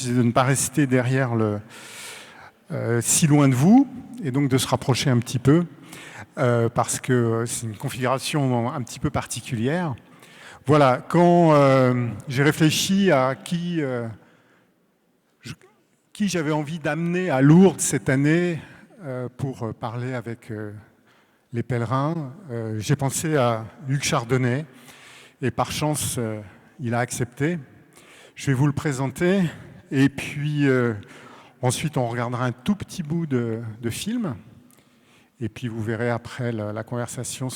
c'est de ne pas rester derrière si loin de vous, et donc de se rapprocher un petit peu, parce que c'est une configuration un petit peu particulière. Voilà, quand j'ai réfléchi à qui j'avais envie d'amener à Lourdes cette année pour parler avec les pèlerins, j'ai pensé à Hugues Chardonnay, et par chance, il a accepté. Je vais vous le présenter, et puis ensuite on regardera un tout petit bout de film, et puis vous verrez après la conversation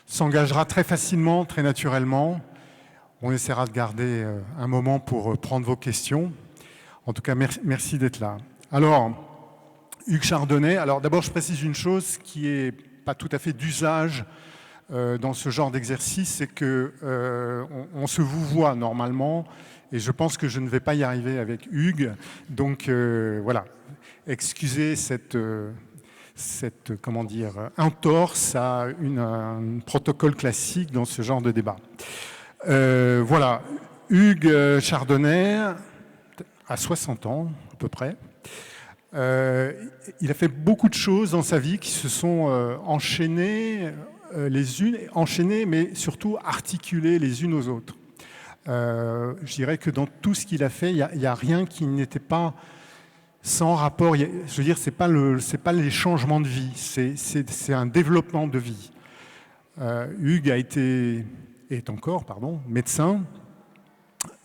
s'engagera très facilement, très naturellement. On essaiera de garder un moment pour prendre vos questions. En tout cas, merci d'être là. Alors, Hugues Chardonnay, alors d'abord je précise une chose qui n'est pas tout à fait d'usage dans ce genre d'exercice, c'est qu'on se vous voit normalement, et je pense que je ne vais pas y arriver avec Hugues. Donc voilà, excusez cette comment dire, entorse à un protocole classique dans ce genre de débat. Voilà, Hugues Chardonnay a 60 ans à peu près. Il a fait beaucoup de choses dans sa vie qui se sont enchaînées mais surtout articulées les unes aux autres. Je dirais que dans tout ce qu'il a fait, il n'y a rien qui n'était pas sans rapport. Je veux dire, c'est pas les changements de vie, c'est un développement de vie. Hugues est encore médecin.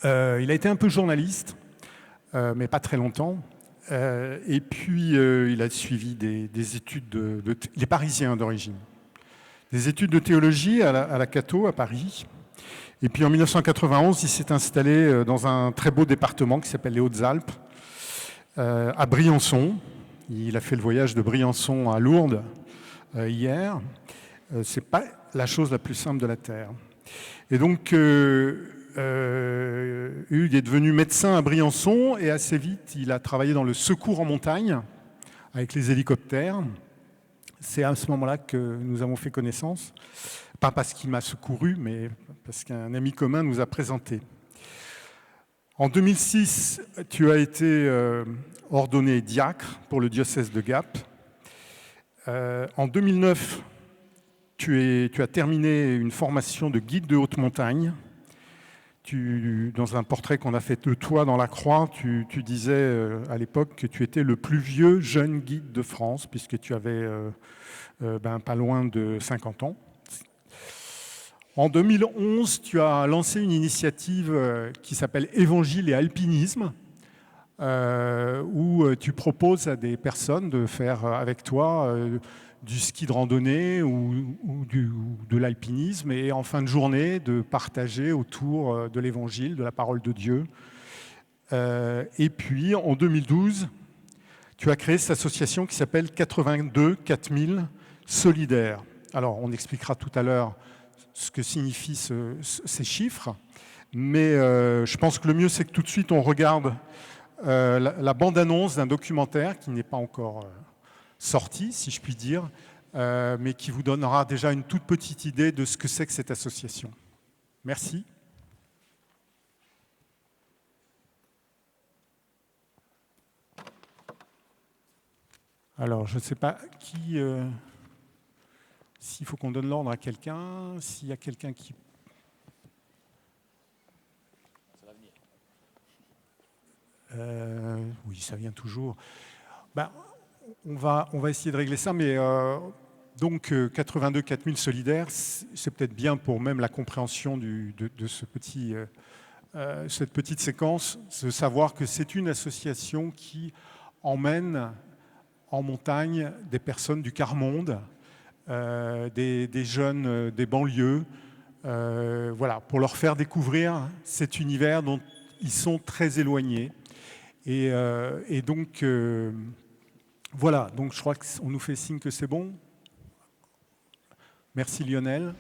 Il a été un peu journaliste, mais pas très longtemps. Et puis, il a suivi des études il est parisien d'origine. Des études de théologie à la Cato, à Paris. Et puis, en 1991, il s'est installé dans un très beau département qui s'appelle les Hautes-Alpes, à Briançon. Il a fait le voyage de Briançon à Lourdes hier. C'est pas la chose la plus simple de la Terre. Et donc, Hugues est devenu médecin à Briançon et assez vite, il a travaillé dans le secours en montagne avec les hélicoptères. C'est à ce moment-là que nous avons fait connaissance. Pas parce qu'il m'a secouru, mais parce qu'un ami commun nous a présenté. En 2006, tu as été ordonné diacre pour le diocèse de Gap. En 2009, tu as terminé une formation de guide de haute montagne. Dans un portrait qu'on a fait de toi dans la Croix, tu disais à l'époque que tu étais le plus vieux jeune guide de France, puisque tu avais pas loin de 50 ans. En 2011, tu as lancé une initiative qui s'appelle Évangile et Alpinisme, où tu proposes à des personnes de faire avec toi du ski de randonnée ou de l'alpinisme, et en fin de journée de partager autour de l'évangile, de la parole de Dieu. Et puis en 2012, tu as créé cette association qui s'appelle 82 4000 Solidaires. Alors on expliquera tout à l'heure ce que signifient ces chiffres, mais je pense que le mieux c'est que tout de suite on regarde la bande-annonce d'un documentaire qui n'est pas encore sorti, si je puis dire, mais qui vous donnera déjà une toute petite idée de ce que c'est que cette association. Merci. Alors, je ne sais pas s'il faut qu'on donne l'ordre à quelqu'un, s'il y a quelqu'un qui... Ça va venir. Oui, ça vient toujours. On va essayer de régler ça, mais donc 82 4000 solidaires, c'est peut-être bien pour même la compréhension de cette petite séquence, de savoir que c'est une association qui emmène en montagne des personnes du quart monde, des jeunes des banlieues, voilà, pour leur faire découvrir cet univers dont ils sont très éloignés. Et donc, voilà, donc je crois qu'on nous fait signe que c'est bon. Merci Lionel.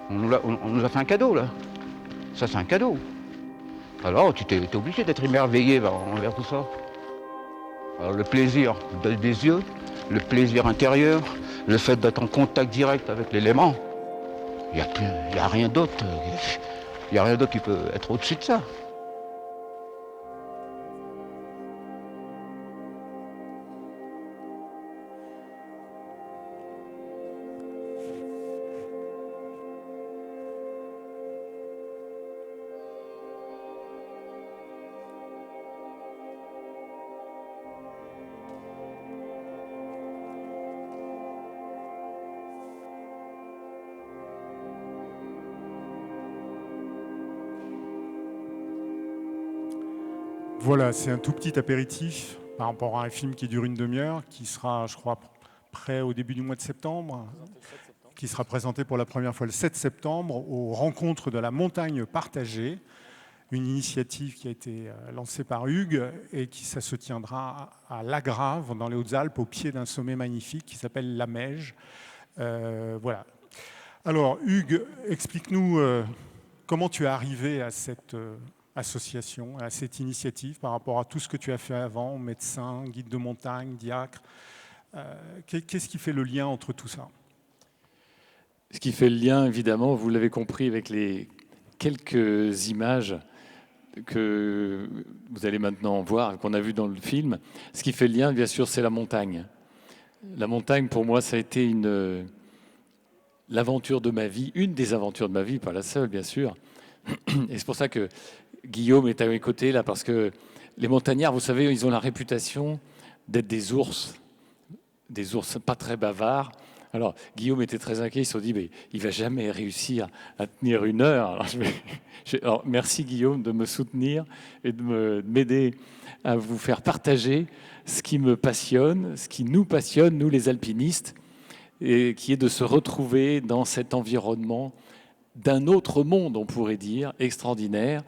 On nous a fait un cadeau, là. Ça, c'est un cadeau. Alors, tu t'es obligé d'être émerveillé envers tout ça. Alors, le plaisir des yeux, le plaisir intérieur, le fait d'être en contact direct avec l'élément, il n'y a rien d'autre. Il n'y a rien d'autre qui peut être au-dessus de ça. Voilà, c'est un tout petit apéritif par rapport à un film qui dure une demi-heure, qui sera, je crois, prêt au début du mois de septembre, qui sera présenté pour la première fois le 7 septembre aux Rencontres de la Montagne Partagée, une initiative qui a été lancée par Hugues et qui ça se tiendra à Lagrave, dans les Hautes-Alpes, au pied d'un sommet magnifique qui s'appelle la Meige. Voilà. Alors, Hugues, explique-nous comment tu es arrivé à cette association, à cette initiative par rapport à tout ce que tu as fait avant, médecin, guide de montagne, diacre. Qu'est-ce qui fait le lien entre tout ça? Ce qui fait le lien, évidemment, vous l'avez compris avec les quelques images que vous allez maintenant voir, qu'on a vues dans le film. Ce qui fait le lien, bien sûr, c'est la montagne. La montagne, pour moi, ça a été l'aventure de ma vie, une des aventures de ma vie, pas la seule, bien sûr. Et c'est pour ça que Guillaume est à mes côtés, là, parce que les montagnards, vous savez, ils ont la réputation d'être des ours pas très bavards. Alors, Guillaume était très inquiet, il se dit, mais il ne va jamais réussir à tenir une heure. Alors, merci Guillaume de me soutenir et de m'aider à vous faire partager ce qui me passionne, ce qui nous passionne, nous les alpinistes, et qui est de se retrouver dans cet environnement d'un autre monde, on pourrait dire, extraordinaire,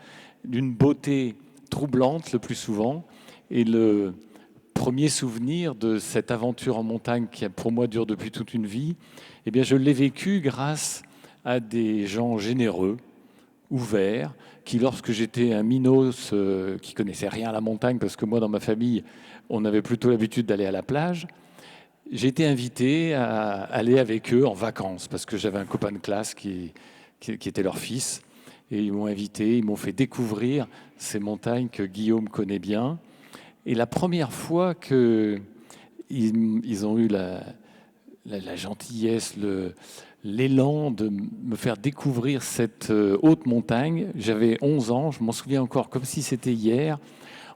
d'une beauté troublante le plus souvent. Et le premier souvenir de cette aventure en montagne qui pour moi dure depuis toute une vie, eh bien je l'ai vécu grâce à des gens généreux, ouverts, qui lorsque j'étais un minos qui connaissait rien à la montagne, parce que moi dans ma famille on avait plutôt l'habitude d'aller à la plage, j'ai été invité à aller avec eux en vacances parce que j'avais un copain de classe qui était leur fils. Et ils m'ont invité, ils m'ont fait découvrir ces montagnes que Guillaume connaît bien. Et la première fois qu'ils ont eu la gentillesse, l'élan de me faire découvrir cette haute montagne, j'avais 11 ans, je m'en souviens encore comme si c'était hier.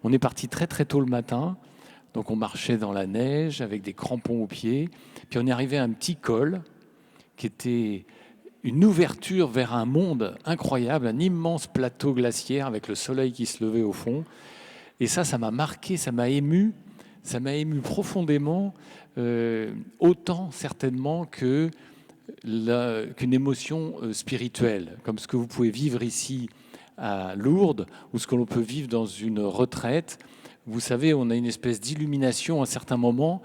On est parti très très tôt le matin, donc on marchait dans la neige avec des crampons aux pieds. Puis on est arrivé à un petit col qui était une ouverture vers un monde incroyable, un immense plateau glaciaire avec le soleil qui se levait au fond. Et ça m'a marqué, ça m'a ému profondément, autant certainement qu'une émotion spirituelle, comme ce que vous pouvez vivre ici à Lourdes, ou ce que l'on peut vivre dans une retraite. Vous savez, on a une espèce d'illumination à certains moments.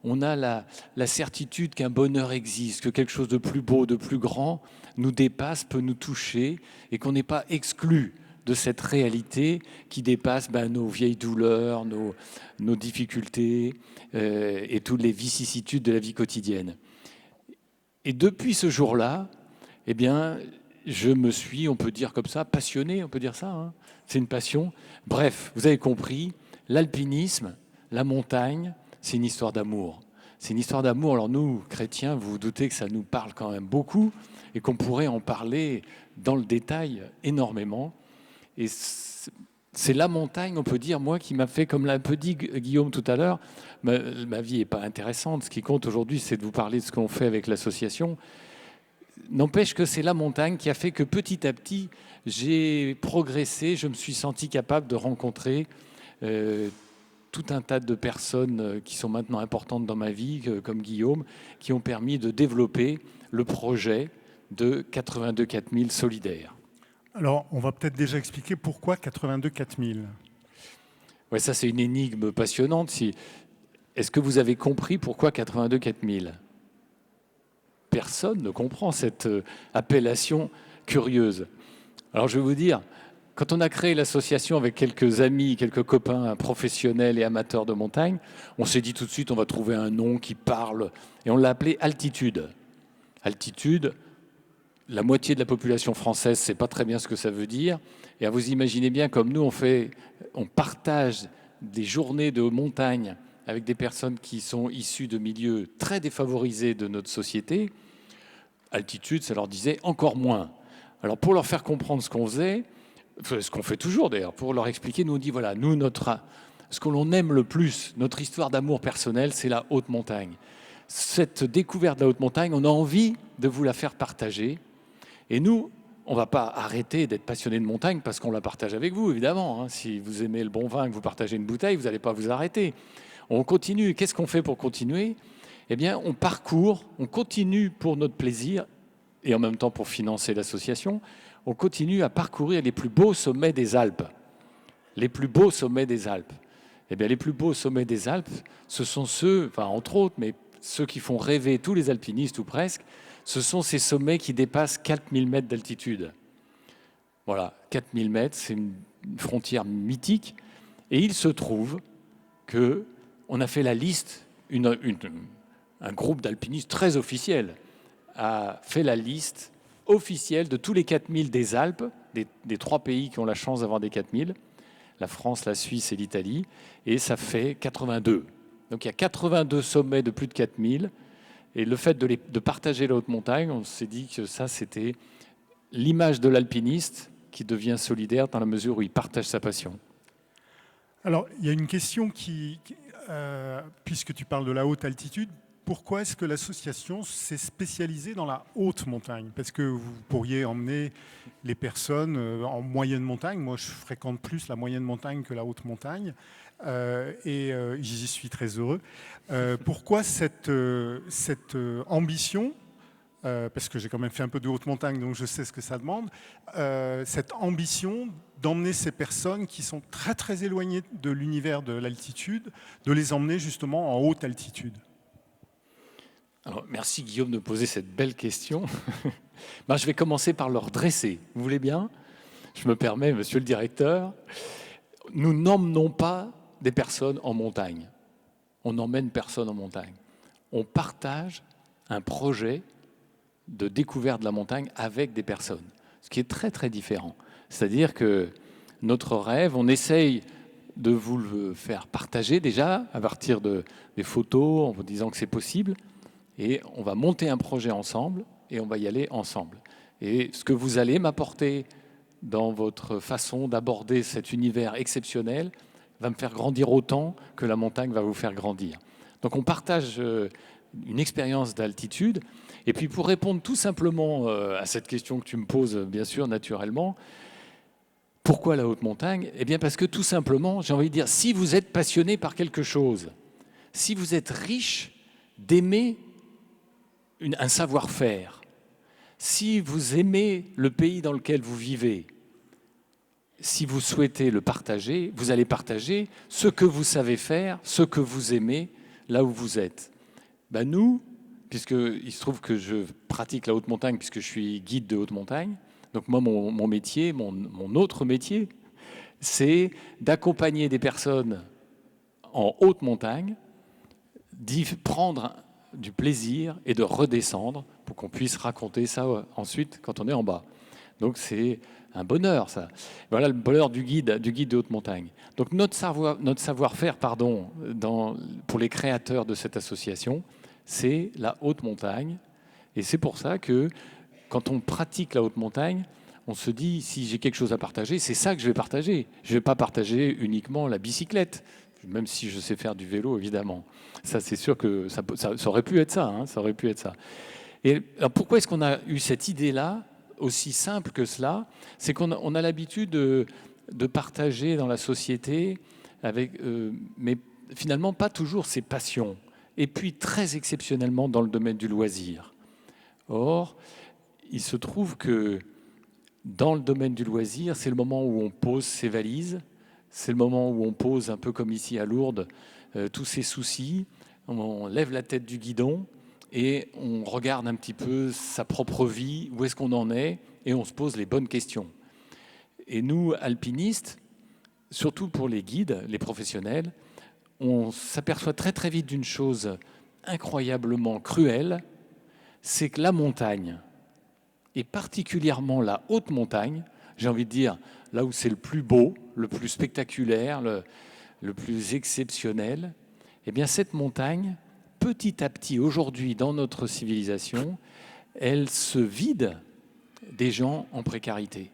On a la certitude qu'un bonheur existe, que quelque chose de plus beau, de plus grand nous dépasse, peut nous toucher, et qu'on n'est pas exclu de cette réalité qui dépasse nos vieilles douleurs, nos difficultés et toutes les vicissitudes de la vie quotidienne. Et depuis ce jour-là, eh bien, je me suis, on peut dire comme ça, passionné, on peut dire ça, hein, c'est une passion. Bref, vous avez compris, l'alpinisme, la montagne, c'est une histoire d'amour. C'est une histoire d'amour. Alors nous, chrétiens, vous vous doutez que ça nous parle quand même beaucoup et qu'on pourrait en parler dans le détail énormément. Et c'est la montagne, on peut dire, moi, qui m'a fait, comme l'a un peu dit Guillaume tout à l'heure, ma vie n'est pas intéressante. Ce qui compte aujourd'hui, c'est de vous parler de ce qu'on fait avec l'association. N'empêche que c'est la montagne qui a fait que petit à petit, j'ai progressé, je me suis senti capable de rencontrer tout un tas de personnes qui sont maintenant importantes dans ma vie, comme Guillaume, qui ont permis de développer le projet de 82 4000 solidaires. Alors, on va peut-être déjà expliquer pourquoi 82 4000. Ouais, ça c'est une énigme passionnante. Est-ce que vous avez compris pourquoi 82 4000 ? personne ne comprend cette appellation curieuse. Alors je vais vous dire, quand on a créé l'association avec quelques amis, quelques copains professionnels et amateurs de montagne, on s'est dit tout de suite on va trouver un nom qui parle et on l'a appelé Altitude. Altitude, la moitié de la population française ne sait pas très bien ce que ça veut dire. Et vous imaginez bien comme nous on partage des journées de montagne avec des personnes qui sont issues de milieux très défavorisés de notre société. Altitude, ça leur disait encore moins. Alors pour leur faire comprendre ce qu'on faisait, ce qu'on fait toujours d'ailleurs, pour leur expliquer, nous on dit voilà, nous ce que l'on aime le plus, notre histoire d'amour personnel, c'est la haute montagne. Cette découverte de la haute montagne, on a envie de vous la faire partager. Et nous, on ne va pas arrêter d'être passionnés de montagne parce qu'on la partage avec vous, évidemment. Hein. Si vous aimez le bon vin, que vous partagez une bouteille, vous n'allez pas vous arrêter. On continue. Qu'est-ce qu'on fait pour continuer ? Eh bien, on parcourt, on continue pour notre plaisir et en même temps pour financer l'association, on continue à parcourir les plus beaux sommets des Alpes. Les plus beaux sommets des Alpes. Eh bien, les plus beaux sommets des Alpes, ce sont ceux, enfin, entre autres, mais ceux qui font rêver tous les alpinistes ou presque, ce sont ces sommets qui dépassent 4000 mètres d'altitude. Voilà, 4000 mètres, c'est une frontière mythique. Et il se trouve qu'on a fait la liste, un groupe d'alpinistes très officiel a fait la liste officielle de tous les 4000 des Alpes, des 3 pays qui ont la chance d'avoir des 4000, la France, la Suisse et l'Italie, et ça fait 82. Donc il y a 82 sommets de plus de 4000. Et le fait de partager la haute montagne, on s'est dit que ça, c'était l'image de l'alpiniste qui devient solidaire dans la mesure où il partage sa passion. Alors, il y a une question puisque tu parles de la haute altitude, pourquoi est-ce que l'association s'est spécialisée dans la haute montagne ? Parce que vous pourriez emmener les personnes en moyenne montagne. Moi, je fréquente plus la moyenne montagne que la haute montagne. Et j'y suis très heureux. Pourquoi cette ambition, parce que j'ai quand même fait un peu de haute montagne, donc je sais ce que ça demande, cette ambition d'emmener ces personnes qui sont très très éloignées de l'univers de l'altitude, de les emmener justement en haute altitude? Alors, merci Guillaume de poser cette belle question. Ben, je vais commencer par leur dresser. Vous voulez bien ? Je me permets, monsieur le directeur. Nous n'emmenons pas des personnes en montagne. On n'emmène personne en montagne. On partage un projet de découverte de la montagne avec des personnes, ce qui est très très différent. C'est-à-dire que notre rêve, on essaye de vous le faire partager déjà à partir des photos, en vous disant que c'est possible, et on va monter un projet ensemble et on va y aller ensemble. Et ce que vous allez m'apporter dans votre façon d'aborder cet univers exceptionnel va me faire grandir autant que la montagne va vous faire grandir. Donc on partage une expérience d'altitude. Et puis pour répondre tout simplement à cette question que tu me poses, bien sûr, naturellement, pourquoi la haute montagne ? Eh bien parce que tout simplement, j'ai envie de dire, si vous êtes passionné par quelque chose, si vous êtes riche d'aimer un savoir-faire, si vous aimez le pays dans lequel vous vivez, si vous souhaitez le partager, vous allez partager ce que vous savez faire, ce que vous aimez, là où vous êtes. Ben nous, puisqu'il se trouve que je pratique la haute montagne, puisque je suis guide de haute montagne, donc moi, mon métier, mon autre métier, c'est d'accompagner des personnes en haute montagne, d'y prendre du plaisir et de redescendre pour qu'on puisse raconter ça ensuite quand on est en bas. Donc c'est un bonheur, ça. Voilà le bonheur du guide de haute montagne. Donc notre savoir-faire, pour les créateurs de cette association, c'est la haute montagne. Et c'est pour ça que quand on pratique la haute montagne, on se dit, si j'ai quelque chose à partager, c'est ça que je vais partager. Je ne vais pas partager uniquement la bicyclette, même si je sais faire du vélo, évidemment. Ça, c'est sûr que ça aurait pu être ça. Ça aurait pu être ça. Et alors, pourquoi est-ce qu'on a eu cette idée-là, aussi simple que cela ? C'est qu'on a l'habitude de partager dans la société, mais finalement pas toujours ses passions. Et puis très exceptionnellement dans le domaine du loisir. Or, il se trouve que dans le domaine du loisir, c'est le moment où on pose ses valises, c'est le moment où on pose, un peu comme ici à Lourdes, tous ses soucis, on lève la tête du guidon et on regarde un petit peu sa propre vie, où est-ce qu'on en est, et on se pose les bonnes questions. Et nous, alpinistes, surtout pour les guides, les professionnels, on s'aperçoit très très vite d'une chose incroyablement cruelle, c'est que la montagne, et particulièrement la haute montagne, j'ai envie de dire là où c'est le plus beau, le plus spectaculaire, le plus exceptionnel, eh bien cette montagne, petit à petit, aujourd'hui dans notre civilisation, elle se vide des gens en précarité.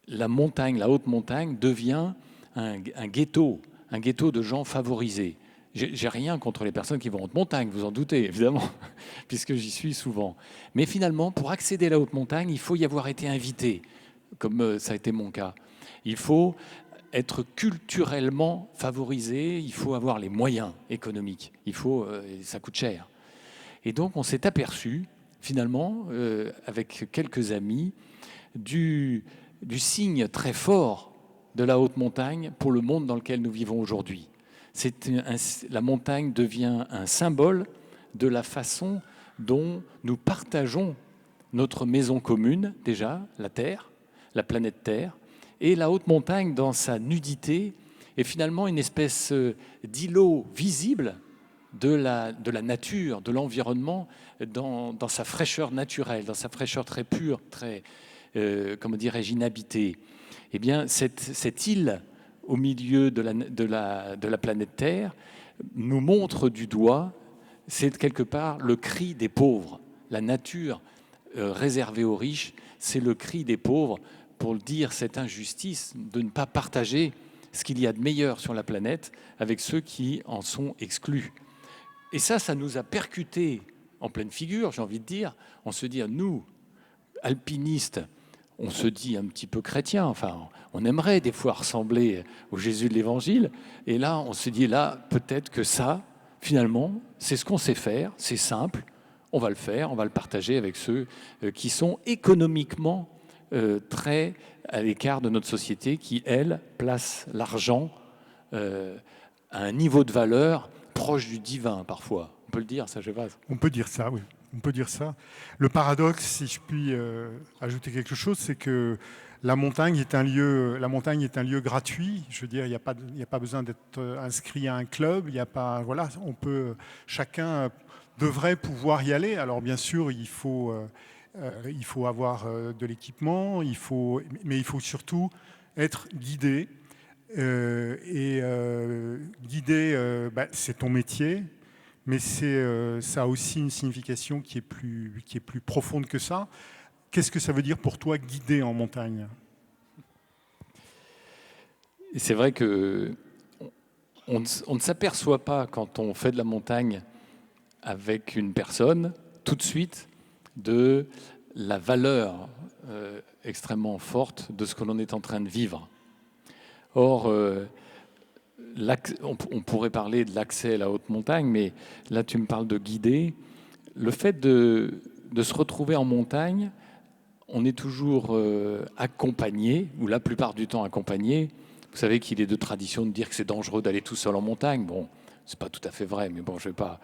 La montagne, la haute montagne devient un ghetto de gens favorisés. J'ai rien contre les personnes qui vont en haute montagne, vous en doutez, évidemment, puisque j'y suis souvent. Mais finalement, pour accéder à la haute montagne, il faut y avoir été invité, comme ça a été mon cas. Il faut être culturellement favorisé, il faut avoir les moyens économiques. Ça coûte cher. Et donc, on s'est aperçu, finalement, avec quelques amis, du signe très fort de la haute montagne pour le monde dans lequel nous vivons aujourd'hui. La montagne devient un symbole de la façon dont nous partageons notre maison commune, déjà, la Terre, la planète Terre, et la haute montagne dans sa nudité est finalement une espèce d'îlot visible de la nature, de l'environnement, dans sa fraîcheur naturelle, dans sa fraîcheur très pure, très, comment dirais-je, inhabitée. Eh bien, cette île au milieu de la planète Terre nous montre du doigt, c'est quelque part le cri des pauvres. La nature réservée aux riches, c'est le cri des pauvres pour dire cette injustice de ne pas partager ce qu'il y a de meilleur sur la planète avec ceux qui en sont exclus. Et ça nous a percuté en pleine figure, j'ai envie de dire. On se dit, nous, alpinistes, on se dit un petit peu chrétien, enfin, on aimerait des fois ressembler au Jésus de l'Évangile, et là, on se dit, là, peut-être que ça, finalement, c'est ce qu'on sait faire, c'est simple, on va le faire, on va le partager avec ceux qui sont économiquement très à l'écart de notre société, qui, elle, place l'argent à un niveau de valeur proche du divin, parfois. On peut le dire, ça, je sais pas. On peut dire ça, oui. On peut dire ça. Le paradoxe, si je puis ajouter quelque chose, c'est que la montagne est un lieu gratuit. Je veux dire, il n'y a pas besoin d'être inscrit à un club. Il y a pas, voilà, chacun devrait pouvoir y aller. Alors bien sûr, il faut avoir de l'équipement, mais il faut surtout être guidé. Guider, c'est ton métier. Mais ça a aussi une signification qui est plus profonde que ça. Qu'est-ce que ça veut dire pour toi, guider en montagne ? C'est vrai qu'on ne s'aperçoit pas, quand on fait de la montagne avec une personne, tout de suite, de la valeur extrêmement forte de ce que l'on est en train de vivre. Or, on pourrait parler de l'accès à la haute montagne, mais là tu me parles de guider. Le fait de se retrouver en montagne, on est toujours accompagné, ou la plupart du temps accompagné. Vous savez qu'il est de tradition de dire que c'est dangereux d'aller tout seul en montagne. Bon, c'est pas tout à fait vrai, mais bon, je vais pas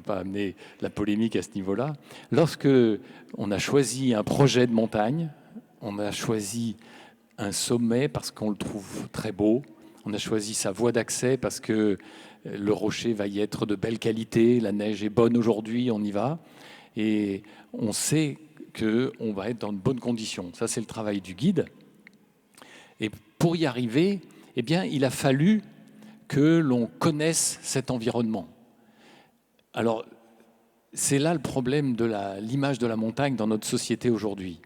amener la polémique à ce niveau-là. Lorsque on a choisi un projet de montagne, on a choisi un sommet parce qu'on le trouve très beau. On a choisi sa voie d'accès parce que le rocher va y être de belle qualité, la neige est bonne aujourd'hui, on y va. Et on sait qu'on va être dans de bonnes conditions. Ça, c'est le travail du guide. Et pour y arriver, eh bien, il a fallu que l'on connaisse cet environnement. Alors, c'est là le problème de l'image de la montagne dans notre société aujourd'hui.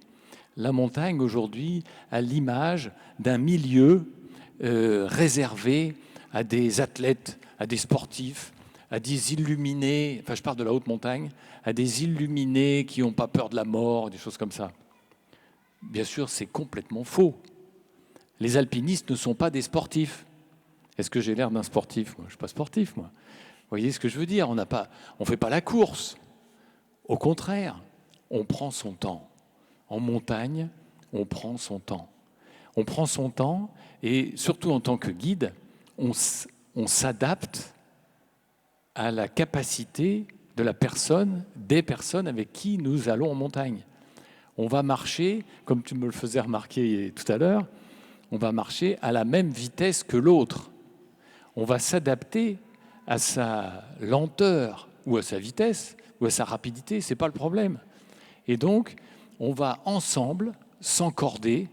La montagne, aujourd'hui, a l'image d'un milieu réservé à des athlètes, à des sportifs, à des illuminés, enfin je parle de la haute montagne, à des illuminés qui n'ont pas peur de la mort, des choses comme ça. Bien sûr, c'est complètement faux. Les alpinistes ne sont pas des sportifs. Est-ce que j'ai l'air d'un sportif ? Moi, je ne suis pas sportif, moi. Vous voyez ce que je veux dire ? On ne fait pas la course. Au contraire, on prend son temps. En montagne, on prend son temps. On prend son temps et surtout en tant que guide, on s'adapte à la capacité de la personne, des personnes avec qui nous allons en montagne. On va marcher, comme tu me le faisais remarquer tout à l'heure, on va marcher à la même vitesse que l'autre. On va s'adapter à sa lenteur ou à sa vitesse ou à sa rapidité, ce n'est pas le problème. Et donc, on va ensemble s'encorder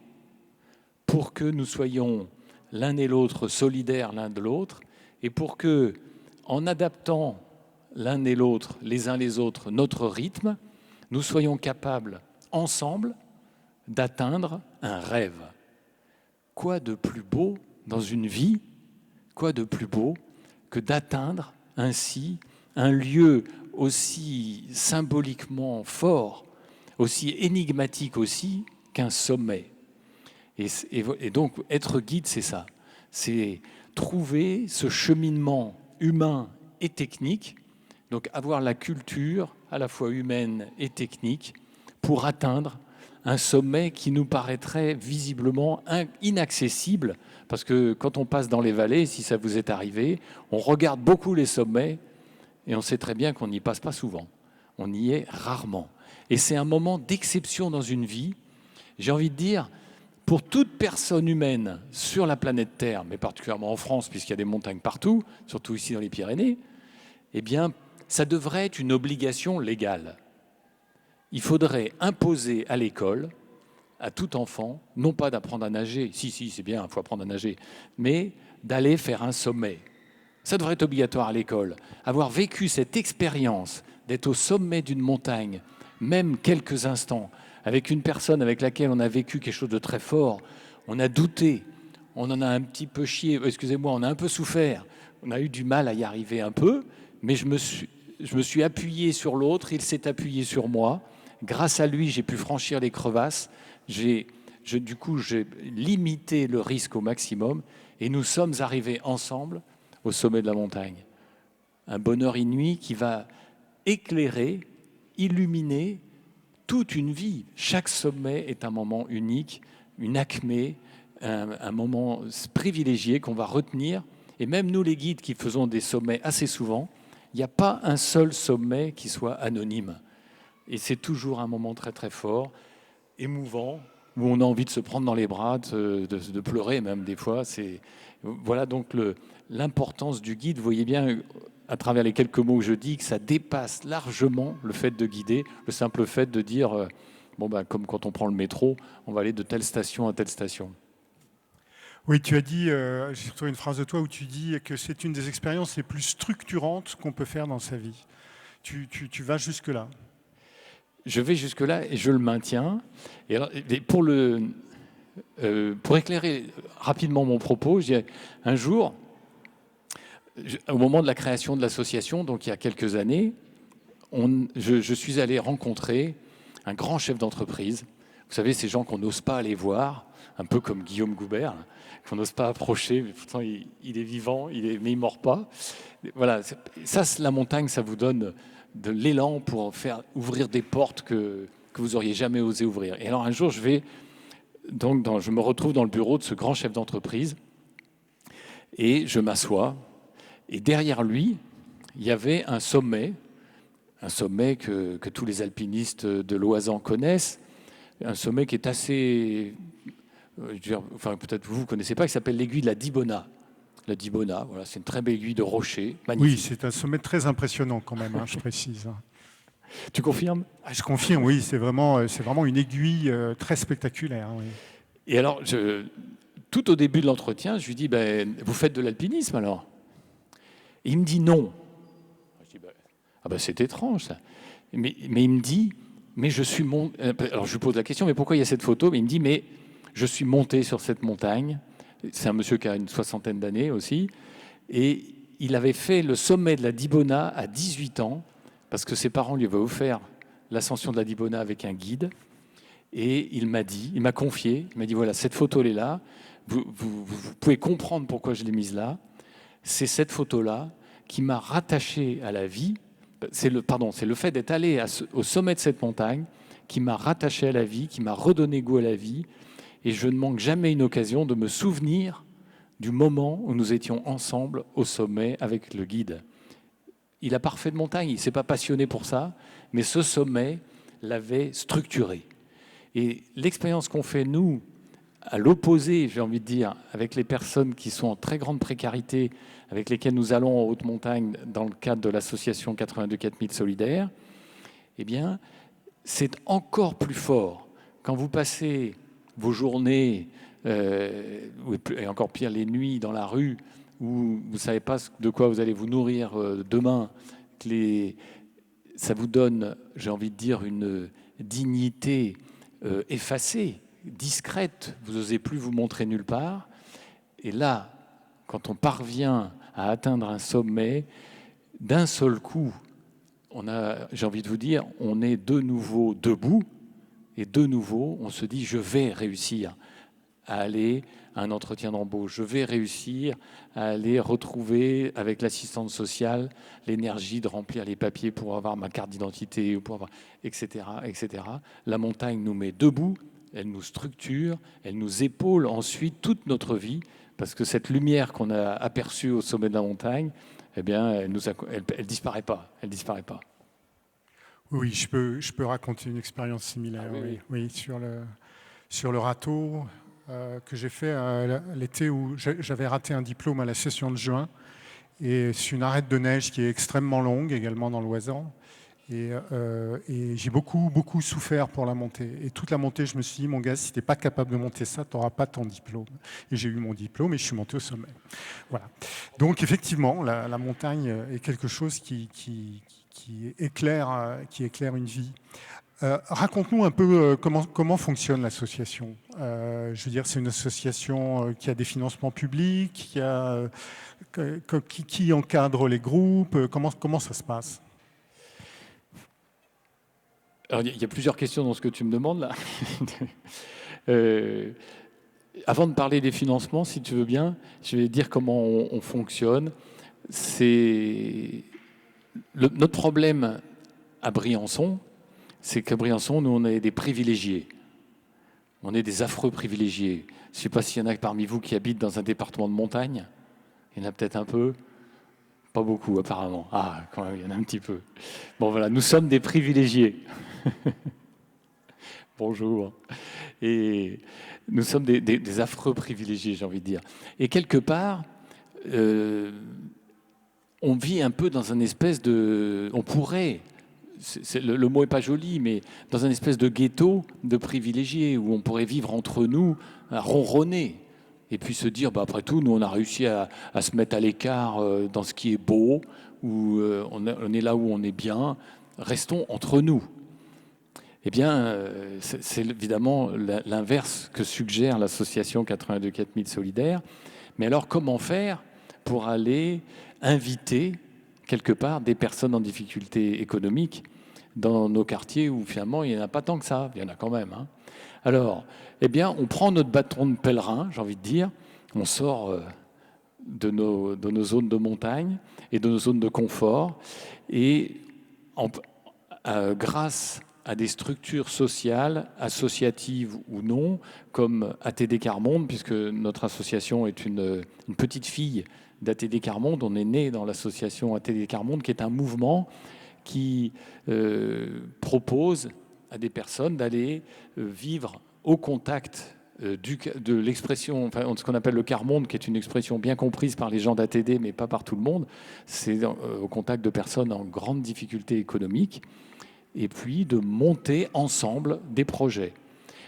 pour que nous soyons l'un et l'autre solidaires l'un de l'autre et pour que, en adaptant l'un et l'autre, les uns les autres, notre rythme, nous soyons capables, ensemble, d'atteindre un rêve. Quoi de plus beau dans une vie, quoi de plus beau que d'atteindre ainsi un lieu aussi symboliquement fort, aussi énigmatique aussi qu'un sommet. Et donc, être guide, c'est ça. C'est trouver ce cheminement humain et technique, donc avoir la culture à la fois humaine et technique pour atteindre un sommet qui nous paraîtrait visiblement inaccessible, parce que quand on passe dans les vallées, si ça vous est arrivé, on regarde beaucoup les sommets et on sait très bien qu'on n'y passe pas souvent. On y est rarement. Et c'est un moment d'exception dans une vie. J'ai envie de dire, pour toute personne humaine sur la planète Terre, mais particulièrement en France, puisqu'il y a des montagnes partout, surtout ici dans les Pyrénées, eh bien, ça devrait être une obligation légale. Il faudrait imposer à l'école, à tout enfant, non pas d'apprendre à nager, si, c'est bien, il faut apprendre à nager, mais d'aller faire un sommet. Ça devrait être obligatoire à l'école. Avoir vécu cette expérience d'être au sommet d'une montagne, même quelques instants, avec une personne avec laquelle on a vécu quelque chose de très fort, on a douté, on en a un petit peu chié, excusez-moi, on a un peu souffert, on a eu du mal à y arriver un peu, mais je me suis appuyé sur l'autre, il s'est appuyé sur moi. Grâce à lui, j'ai pu franchir les crevasses. Du coup, j'ai limité le risque au maximum et nous sommes arrivés ensemble au sommet de la montagne. Un bonheur inouï qui va éclairer, illuminer toute une vie. Chaque sommet est un moment unique, une acmé, un moment privilégié qu'on va retenir. Et même nous, les guides qui faisons des sommets assez souvent, il n'y a pas un seul sommet qui soit anonyme. Et c'est toujours un moment très très fort, émouvant, où on a envie de se prendre dans les bras, de pleurer même des fois. Voilà donc l'importance du guide. Vous voyez bien, à travers les quelques mots que je dis, que ça dépasse largement le fait de guider, le simple fait de dire, comme quand on prend le métro, on va aller de telle station à telle station. Oui, tu as dit, j'ai retrouvé une phrase de toi où tu dis que c'est une des expériences les plus structurantes qu'on peut faire dans sa vie. Tu vas jusque-là. Je vais jusque-là et je le maintiens. Et alors, pour éclairer rapidement mon propos, un jour, au moment de la création de l'association, donc il y a quelques années, je suis allé rencontrer un grand chef d'entreprise. Vous savez, ces gens qu'on n'ose pas aller voir, un peu comme Guillaume Goubert, qu'on n'ose pas approcher, mais pourtant il est vivant, mais il ne mord pas. Voilà, ça, la montagne, ça vous donne de l'élan pour faire ouvrir des portes que vous auriez jamais osé ouvrir. Et alors un jour, je me retrouve dans le bureau de ce grand chef d'entreprise et je m'assois. Et derrière lui, il y avait un sommet que tous les alpinistes de l'Oisan connaissent, un sommet qui est assez, peut-être vous ne connaissez pas, qui s'appelle l'aiguille de la Dibona. La Dibona, voilà, c'est une très belle aiguille de rocher, magnifique. Oui, c'est un sommet très impressionnant quand même, je précise. Tu confirmes ? Je confirme, oui, c'est vraiment une aiguille très spectaculaire. Oui. Et alors, tout au début de l'entretien, je lui dis, vous faites de l'alpinisme alors ? Et il me dit non. Je dis, c'est étrange ça. Mais il me dit, mais je suis monté. Alors je lui pose la question, mais pourquoi il y a cette photo ? Mais il me dit, mais je suis monté sur cette montagne. C'est un monsieur qui a une 60aine d'années aussi. Et il avait fait le sommet de la Dibona à 18 ans, parce que ses parents lui avaient offert l'ascension de la Dibona avec un guide. Et il m'a confié, il m'a dit, voilà, cette photo, elle est là. Vous pouvez comprendre pourquoi je l'ai mise là. C'est cette photo-là qui m'a rattaché à la vie. C'est le fait d'être allé au sommet de cette montagne qui m'a rattaché à la vie, qui m'a redonné goût à la vie. Et je ne manque jamais une occasion de me souvenir du moment où nous étions ensemble au sommet avec le guide. il n'a pas refait de montagne, il ne s'est pas passionné pour ça, mais ce sommet l'avait structuré. Et l'expérience qu'on fait, nous, à l'opposé, j'ai envie de dire, avec les personnes qui sont en très grande précarité, avec lesquelles nous allons en haute montagne dans le cadre de l'association 82 4000 solidaires, eh bien, c'est encore plus fort. Quand vous passez vos journées, et encore pire les nuits dans la rue, où vous ne savez pas de quoi vous allez vous nourrir demain, ça vous donne, j'ai envie de dire, une dignité effacée, discrète, vous n'osez plus vous montrer nulle part. Et là, quand on parvient à atteindre un sommet, d'un seul coup, j'ai envie de vous dire, on est de nouveau debout, et de nouveau, on se dit, je vais réussir à aller à un entretien d'embauche, je vais réussir à aller retrouver avec l'assistante sociale l'énergie de remplir les papiers pour avoir ma carte d'identité, ou pour avoir, etc., etc. La montagne nous met debout, elle nous structure, elle nous épaule ensuite toute notre vie, parce que cette lumière qu'on a aperçue au sommet de la montagne, eh bien, elle disparaît pas, elle disparaît pas. Oui, je peux raconter une expérience similaire. Ah oui. Oui, sur le râteau que j'ai fait l'été où j'avais raté un diplôme à la session de juin. Et c'est une arête de neige qui est extrêmement longue, également dans l'Oisans. Et j'ai beaucoup souffert pour la montée. Et toute la montée, je me suis dit, mon gars, si tu n'es pas capable de monter ça, tu n'auras pas ton diplôme. Et j'ai eu mon diplôme et je suis monté au sommet. Voilà. Donc effectivement, la montagne est quelque chose qui éclaire une vie. Raconte-nous un peu comment fonctionne l'association. Je veux dire, c'est une association qui a des financements publics, qui encadre les groupes. Comment ça se passe ? Alors, il y a plusieurs questions dans ce que tu me demandes là. Avant de parler des financements, si tu veux bien, je vais dire comment on fonctionne. Notre problème à Briançon, c'est qu'à Briançon, nous, on est des privilégiés. On est des affreux privilégiés. Je ne sais pas s'il y en a parmi vous qui habitent dans un département de montagne. Il y en a peut-être un peu. Pas beaucoup, apparemment. Ah, quand même, il y en a un petit peu. Bon, voilà, nous sommes des privilégiés. Bonjour. Et nous sommes des affreux privilégiés, j'ai envie de dire. Et quelque part, on vit un peu dans une espèce de... On pourrait... le mot n'est pas joli, mais dans une espèce de ghetto de privilégiés où on pourrait vivre entre nous, à ronronner, et puis se dire, après tout, nous, on a réussi à se mettre à l'écart dans ce qui est beau, où on est là où on est bien, restons entre nous. Eh bien, c'est évidemment l'inverse que suggère l'association 82 4000 solidaires. Mais alors, comment faire pour aller inviter quelque part des personnes en difficulté économique dans nos quartiers où finalement il n'y en a pas tant que ça, il y en a quand même. Hein. Alors, eh bien, on prend notre bâton de pèlerin, j'ai envie de dire, on sort de nos zones de montagne et de nos zones de confort, et grâce à des structures sociales, associatives ou non, comme ATD Quart-Monde, puisque notre association est une petite fille d'ATD Quart-Monde. On est né dans l'association ATD Quart-Monde, qui est un mouvement qui propose à des personnes d'aller vivre au contact de l'expression, enfin, ce qu'on appelle le quart-monde, qui est une expression bien comprise par les gens d'ATD, mais pas par tout le monde. C'est au contact de personnes en grande difficulté économique, et puis de monter ensemble des projets.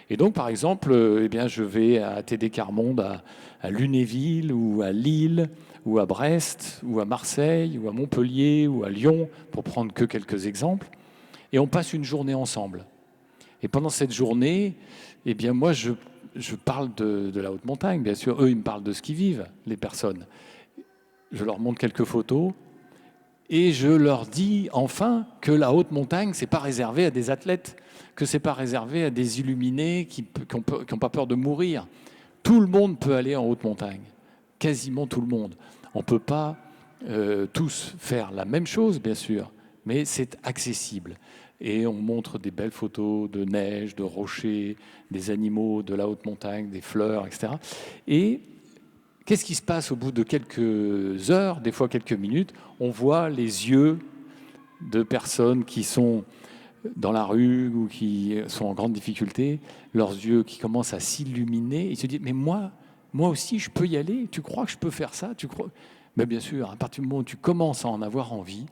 Et donc, par exemple, eh bien, je vais à ATD Quart-Monde à Lunéville, ou à Lille, ou à Brest, ou à Marseille, ou à Montpellier, ou à Lyon, pour prendre que quelques exemples, et on passe une journée ensemble. Et pendant cette journée, eh bien, moi, je parle de la haute montagne, bien sûr. Eux, ils me parlent de ce qu'ils vivent, les personnes. Je leur montre quelques photos, et je leur dis enfin que la haute montagne, c'est pas réservé à des athlètes, que c'est pas réservé à des illuminés qui n'ont pas peur de mourir. Tout le monde peut aller en haute montagne, quasiment tout le monde. On ne peut pas tous faire la même chose, bien sûr, mais c'est accessible. Et on montre des belles photos de neige, de rochers, des animaux de la haute montagne, des fleurs, etc. Et qu'est-ce qui se passe au bout de quelques heures, des fois quelques minutes? On voit les yeux de personnes qui sont dans la rue ou qui sont en grande difficulté, leurs yeux qui commencent à s'illuminer. Ils se disent, mais moi aussi, je peux y aller. Tu crois que je peux faire ça? Tu crois? Mais bien sûr, à partir du moment où tu commences à en avoir envie,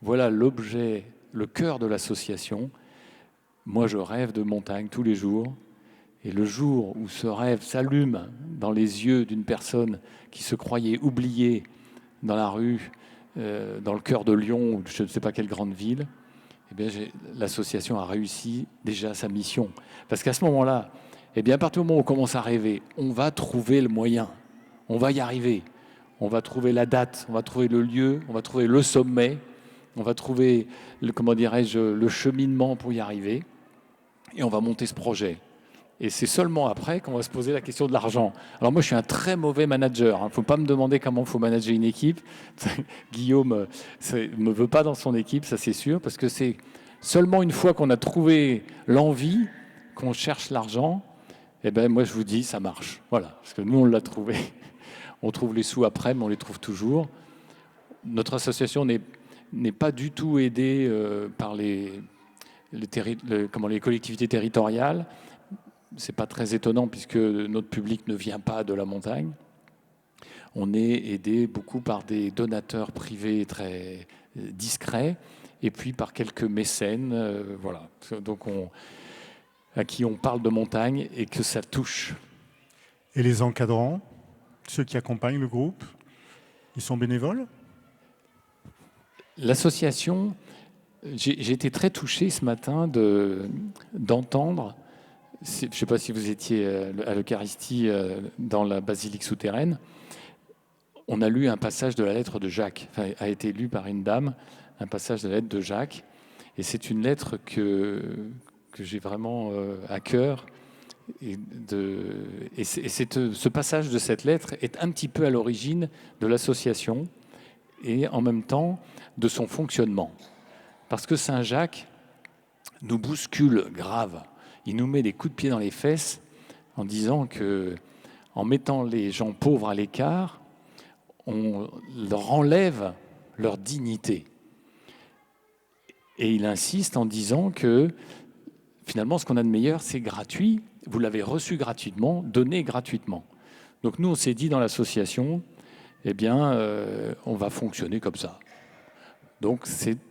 voilà l'objet, le cœur de l'association. Moi, je rêve de montagne tous les jours. Et le jour où ce rêve s'allume dans les yeux d'une personne qui se croyait oubliée dans la rue, dans le cœur de Lyon ou je ne sais pas quelle grande ville, eh bien, l'association a réussi déjà sa mission. Parce qu'à ce moment-là, eh bien, à partir du moment où on commence à rêver, on va trouver le moyen, on va y arriver. On va trouver la date, on va trouver le lieu, on va trouver le sommet, on va trouver, le cheminement pour y arriver, et on va monter ce projet. Et c'est seulement après qu'on va se poser la question de l'argent. Alors moi, je suis un très mauvais manager. Il ne faut pas me demander comment il faut manager une équipe. Guillaume ne me veut pas dans son équipe, ça c'est sûr, parce que c'est seulement une fois qu'on a trouvé l'envie, qu'on cherche l'argent, eh ben moi je vous dis, ça marche. Voilà, parce que nous, on l'a trouvé. On trouve les sous après, mais on les trouve toujours. Notre association n'est pas du tout aidée par les collectivités territoriales. Ce n'est pas très étonnant puisque notre public ne vient pas de la montagne. On est aidé beaucoup par des donateurs privés très discrets et puis par quelques mécènes, voilà. Donc à qui on parle de montagne et que ça touche. Et les encadrants, ceux qui accompagnent le groupe, ils sont bénévoles? L'association, j'ai été très touché ce matin d'entendre, je ne sais pas si vous étiez à l'Eucharistie dans la basilique souterraine, on a lu un passage de la lettre de Jacques, enfin, a été lu par une dame, un passage de la lettre de Jacques, et c'est une lettre que j'ai vraiment à cœur. Ce passage de cette lettre est un petit peu à l'origine de l'association et en même temps de son fonctionnement. Parce que Saint Jacques nous bouscule grave. Il nous met des coups de pied dans les fesses en disant que, en mettant les gens pauvres à l'écart, on leur enlève leur dignité. Et il insiste en disant que finalement, ce qu'on a de meilleur, c'est gratuit. Vous l'avez reçu gratuitement, donné gratuitement. Donc nous, on s'est dit dans l'association, eh bien, on va fonctionner comme ça. Donc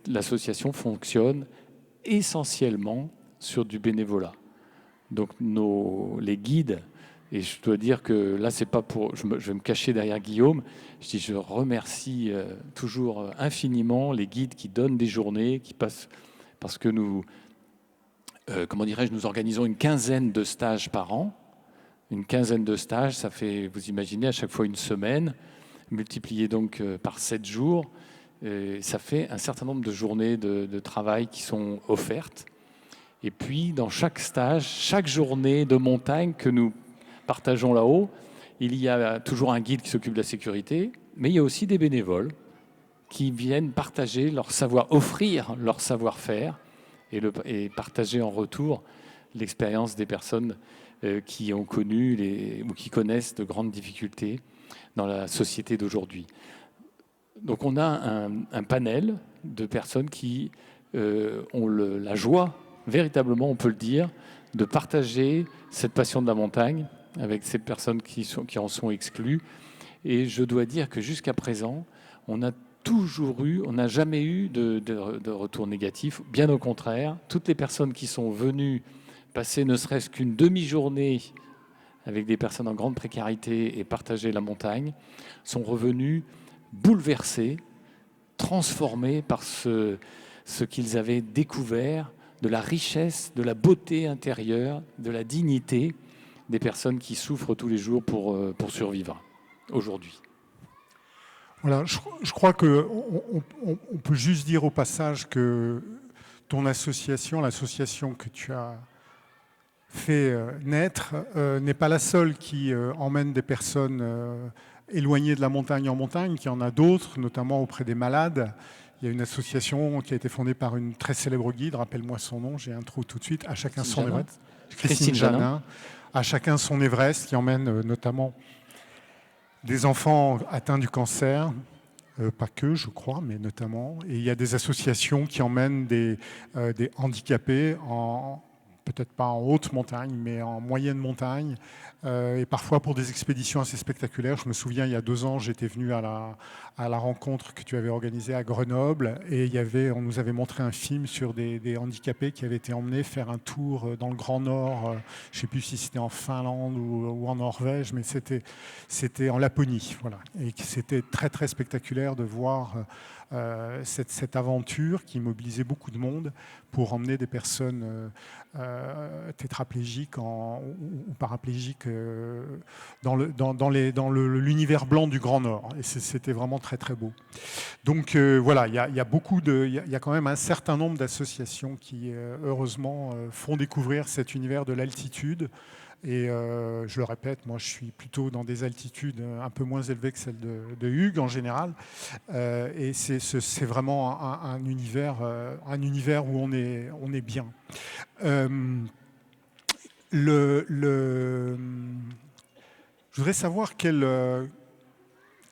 l'association fonctionne essentiellement sur du bénévolat. Donc les guides, et je dois dire que là, c'est pas pour, je vais me cacher derrière Guillaume, je remercie toujours infiniment les guides qui donnent des journées, qui passent, parce que nous organisons une quinzaine de stages par an. Une quinzaine de stages, ça fait, vous imaginez, à chaque fois une semaine, multiplié donc par 7 jours. Ça fait un certain nombre de journées de travail qui sont offertes. Et puis, dans chaque stage, chaque journée de montagne que nous partageons là-haut, il y a toujours un guide qui s'occupe de la sécurité, mais il y a aussi des bénévoles qui viennent partager leur savoir, offrir leur savoir-faire, et partager en retour l'expérience des personnes qui ont connu ou qui connaissent de grandes difficultés dans la société d'aujourd'hui. Donc on a un panel de personnes qui ont la joie, véritablement on peut le dire, de partager cette passion de la montagne avec ces personnes qui en sont exclues. Et je dois dire que jusqu'à présent, on n'a jamais eu de retour négatif. Bien au contraire, toutes les personnes qui sont venues passer ne serait-ce qu'une demi-journée avec des personnes en grande précarité et partager la montagne sont revenues bouleversées, transformées par ce qu'ils avaient découvert de la richesse, de la beauté intérieure, de la dignité des personnes qui souffrent tous les jours pour survivre aujourd'hui. Voilà, je crois qu'on peut juste dire au passage que ton association, l'association que tu as fait naître, n'est pas la seule qui emmène des personnes éloignées de la montagne en montagne, qu'il y en a d'autres, notamment auprès des malades. Il y a une association qui a été fondée par une très célèbre guide, rappelle-moi son nom, j'ai un trou tout de suite, à chacun son Everest. Christine Janin. À chacun son Everest, qui emmène notamment des enfants atteints du cancer, pas que, je crois, mais notamment. Et il y a des associations qui emmènent des handicapés peut-être pas en haute montagne, mais en moyenne montagne, et parfois pour des expéditions assez spectaculaires. Je me souviens, il y a 2 ans, j'étais venu à la rencontre que tu avais organisée à Grenoble, et on nous avait montré un film sur des handicapés qui avaient été emmenés faire un tour dans le Grand Nord, je ne sais plus si c'était en Finlande ou en Norvège, mais c'était en Laponie. Voilà. Et c'était très, très spectaculaire de voir cette aventure qui mobilisait beaucoup de monde pour emmener des personnes tétraplégiques ou paraplégiques dans l'univers blanc du Grand Nord. Et c'était vraiment très très beau. Donc voilà, il y a quand même un certain nombre d'associations qui, heureusement, font découvrir cet univers de l'altitude. Et je le répète, moi je suis plutôt dans des altitudes un peu moins élevées que celles de Hugues en général. Et c'est vraiment un univers où on est bien. Je voudrais savoir quel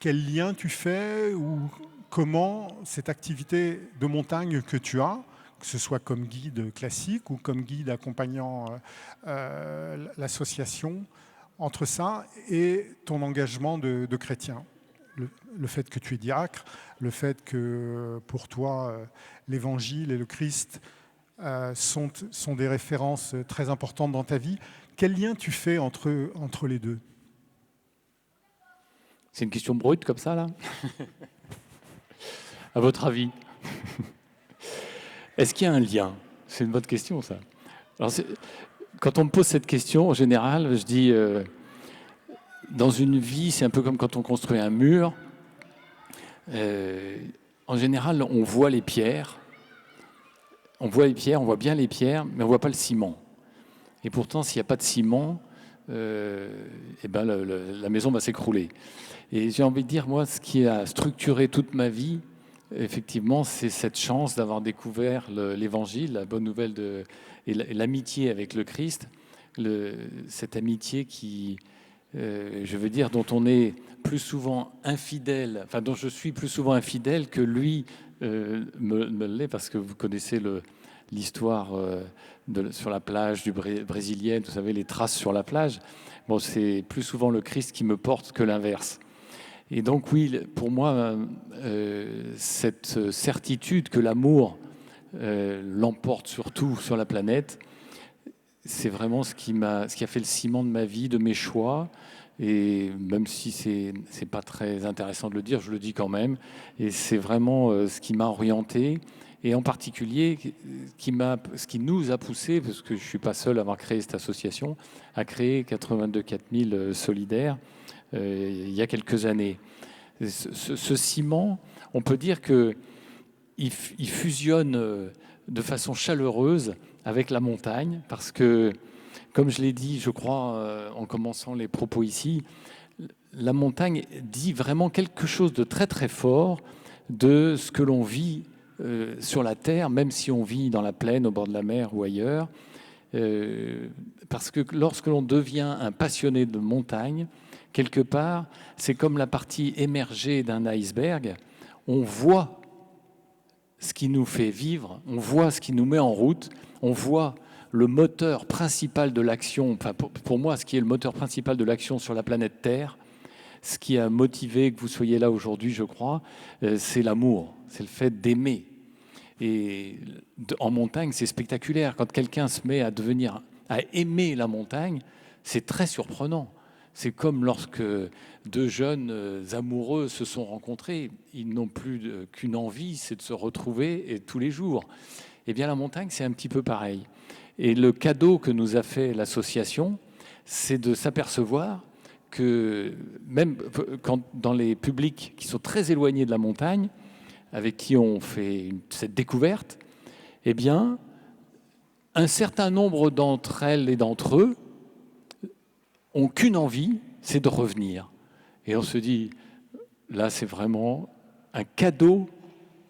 lien tu fais ou comment cette activité de montagne que tu as, que ce soit comme guide classique ou comme guide accompagnant l'association, entre ça et ton engagement de chrétien. Le fait que tu es diacre, le fait que pour toi, l'Évangile et le Christ sont des références très importantes dans ta vie. Quel lien tu fais entre les deux ? C'est une question brute comme ça, là. À votre avis, est-ce qu'il y a un lien ? C'est une bonne question, ça. Alors, quand on me pose cette question, en général, je dis, dans une vie, c'est un peu comme quand on construit un mur. En général, on voit les pierres. On voit bien les pierres, mais on ne voit pas le ciment. Et pourtant, s'il n'y a pas de ciment, la maison va s'écrouler. Et j'ai envie de dire, moi, ce qui a structuré toute ma vie, effectivement, c'est cette chance d'avoir découvert l'Évangile, la bonne nouvelle et l'amitié avec le Christ, cette amitié qui, dont on est plus souvent infidèle, enfin dont je suis plus souvent infidèle que lui me l'est, parce que vous connaissez l'histoire sur la plage brésilienne, vous savez, les traces sur la plage. Bon, c'est plus souvent le Christ qui me porte que l'inverse. Et donc oui, pour moi, cette certitude que l'amour l'emporte sur tout sur la planète, c'est vraiment ce qui a fait le ciment de ma vie, de mes choix. Et même si c'est pas très intéressant de le dire, je le dis quand même. Et c'est vraiment ce qui m'a orienté. Et en particulier, ce qui nous a poussé, parce que je suis pas seul à avoir créé cette association, à créer 82 4000 solidaires il y a quelques années. Ce ciment, on peut dire qu'il fusionne de façon chaleureuse avec la montagne, parce que, comme je l'ai dit, je crois, en commençant les propos ici, la montagne dit vraiment quelque chose de très très fort de ce que l'on vit sur la terre, même si on vit dans la plaine, au bord de la mer ou ailleurs. Parce que lorsque l'on devient un passionné de montagne, quelque part, c'est comme la partie émergée d'un iceberg. On voit ce qui nous fait vivre, on voit ce qui nous met en route, on voit le moteur principal de l'action, enfin pour moi, ce qui est le moteur principal de l'action sur la planète Terre, ce qui a motivé que vous soyez là aujourd'hui, je crois, c'est l'amour, c'est le fait d'aimer. Et en montagne, c'est spectaculaire. Quand quelqu'un se met à aimer la montagne, c'est très surprenant. C'est comme lorsque 2 jeunes amoureux se sont rencontrés. Ils n'ont plus qu'une envie, c'est de se retrouver et tous les jours. Eh bien, la montagne, c'est un petit peu pareil. Et le cadeau que nous a fait l'association, c'est de s'apercevoir que même quand dans les publics qui sont très éloignés de la montagne, avec qui on fait cette découverte, eh bien, un certain nombre d'entre elles et d'entre eux ont qu'une envie, c'est de revenir. Et on se dit, là, c'est vraiment un cadeau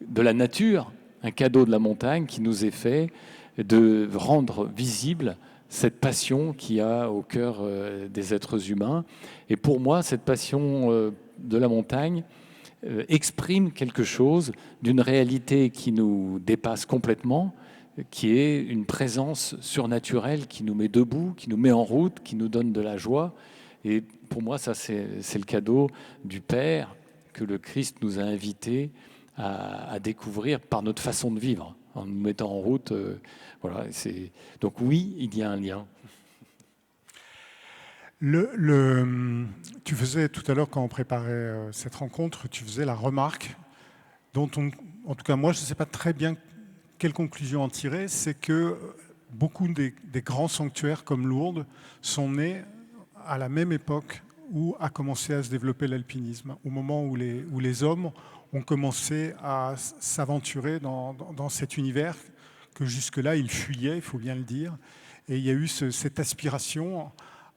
de la nature, un cadeau de la montagne qui nous est fait de rendre visible cette passion qu'il y a au cœur des êtres humains. Et pour moi, cette passion de la montagne exprime quelque chose d'une réalité qui nous dépasse complètement, qui est une présence surnaturelle qui nous met debout, qui nous met en route, qui nous donne de la joie. Et pour moi, ça, c'est le cadeau du Père que le Christ nous a invités à découvrir par notre façon de vivre, en nous mettant en route. Voilà, donc oui, il y a un lien. Tu faisais tout à l'heure, quand on préparait cette rencontre, tu faisais la remarque dont en tout cas moi, je ne sais pas très bien quelle conclusion en tirer, c'est que beaucoup des grands sanctuaires comme Lourdes sont nés à la même époque où a commencé à se développer l'alpinisme, au moment où les hommes ont commencé à s'aventurer dans cet univers que jusque-là, ils fuyaient, il faut bien le dire. Et il y a eu cette aspiration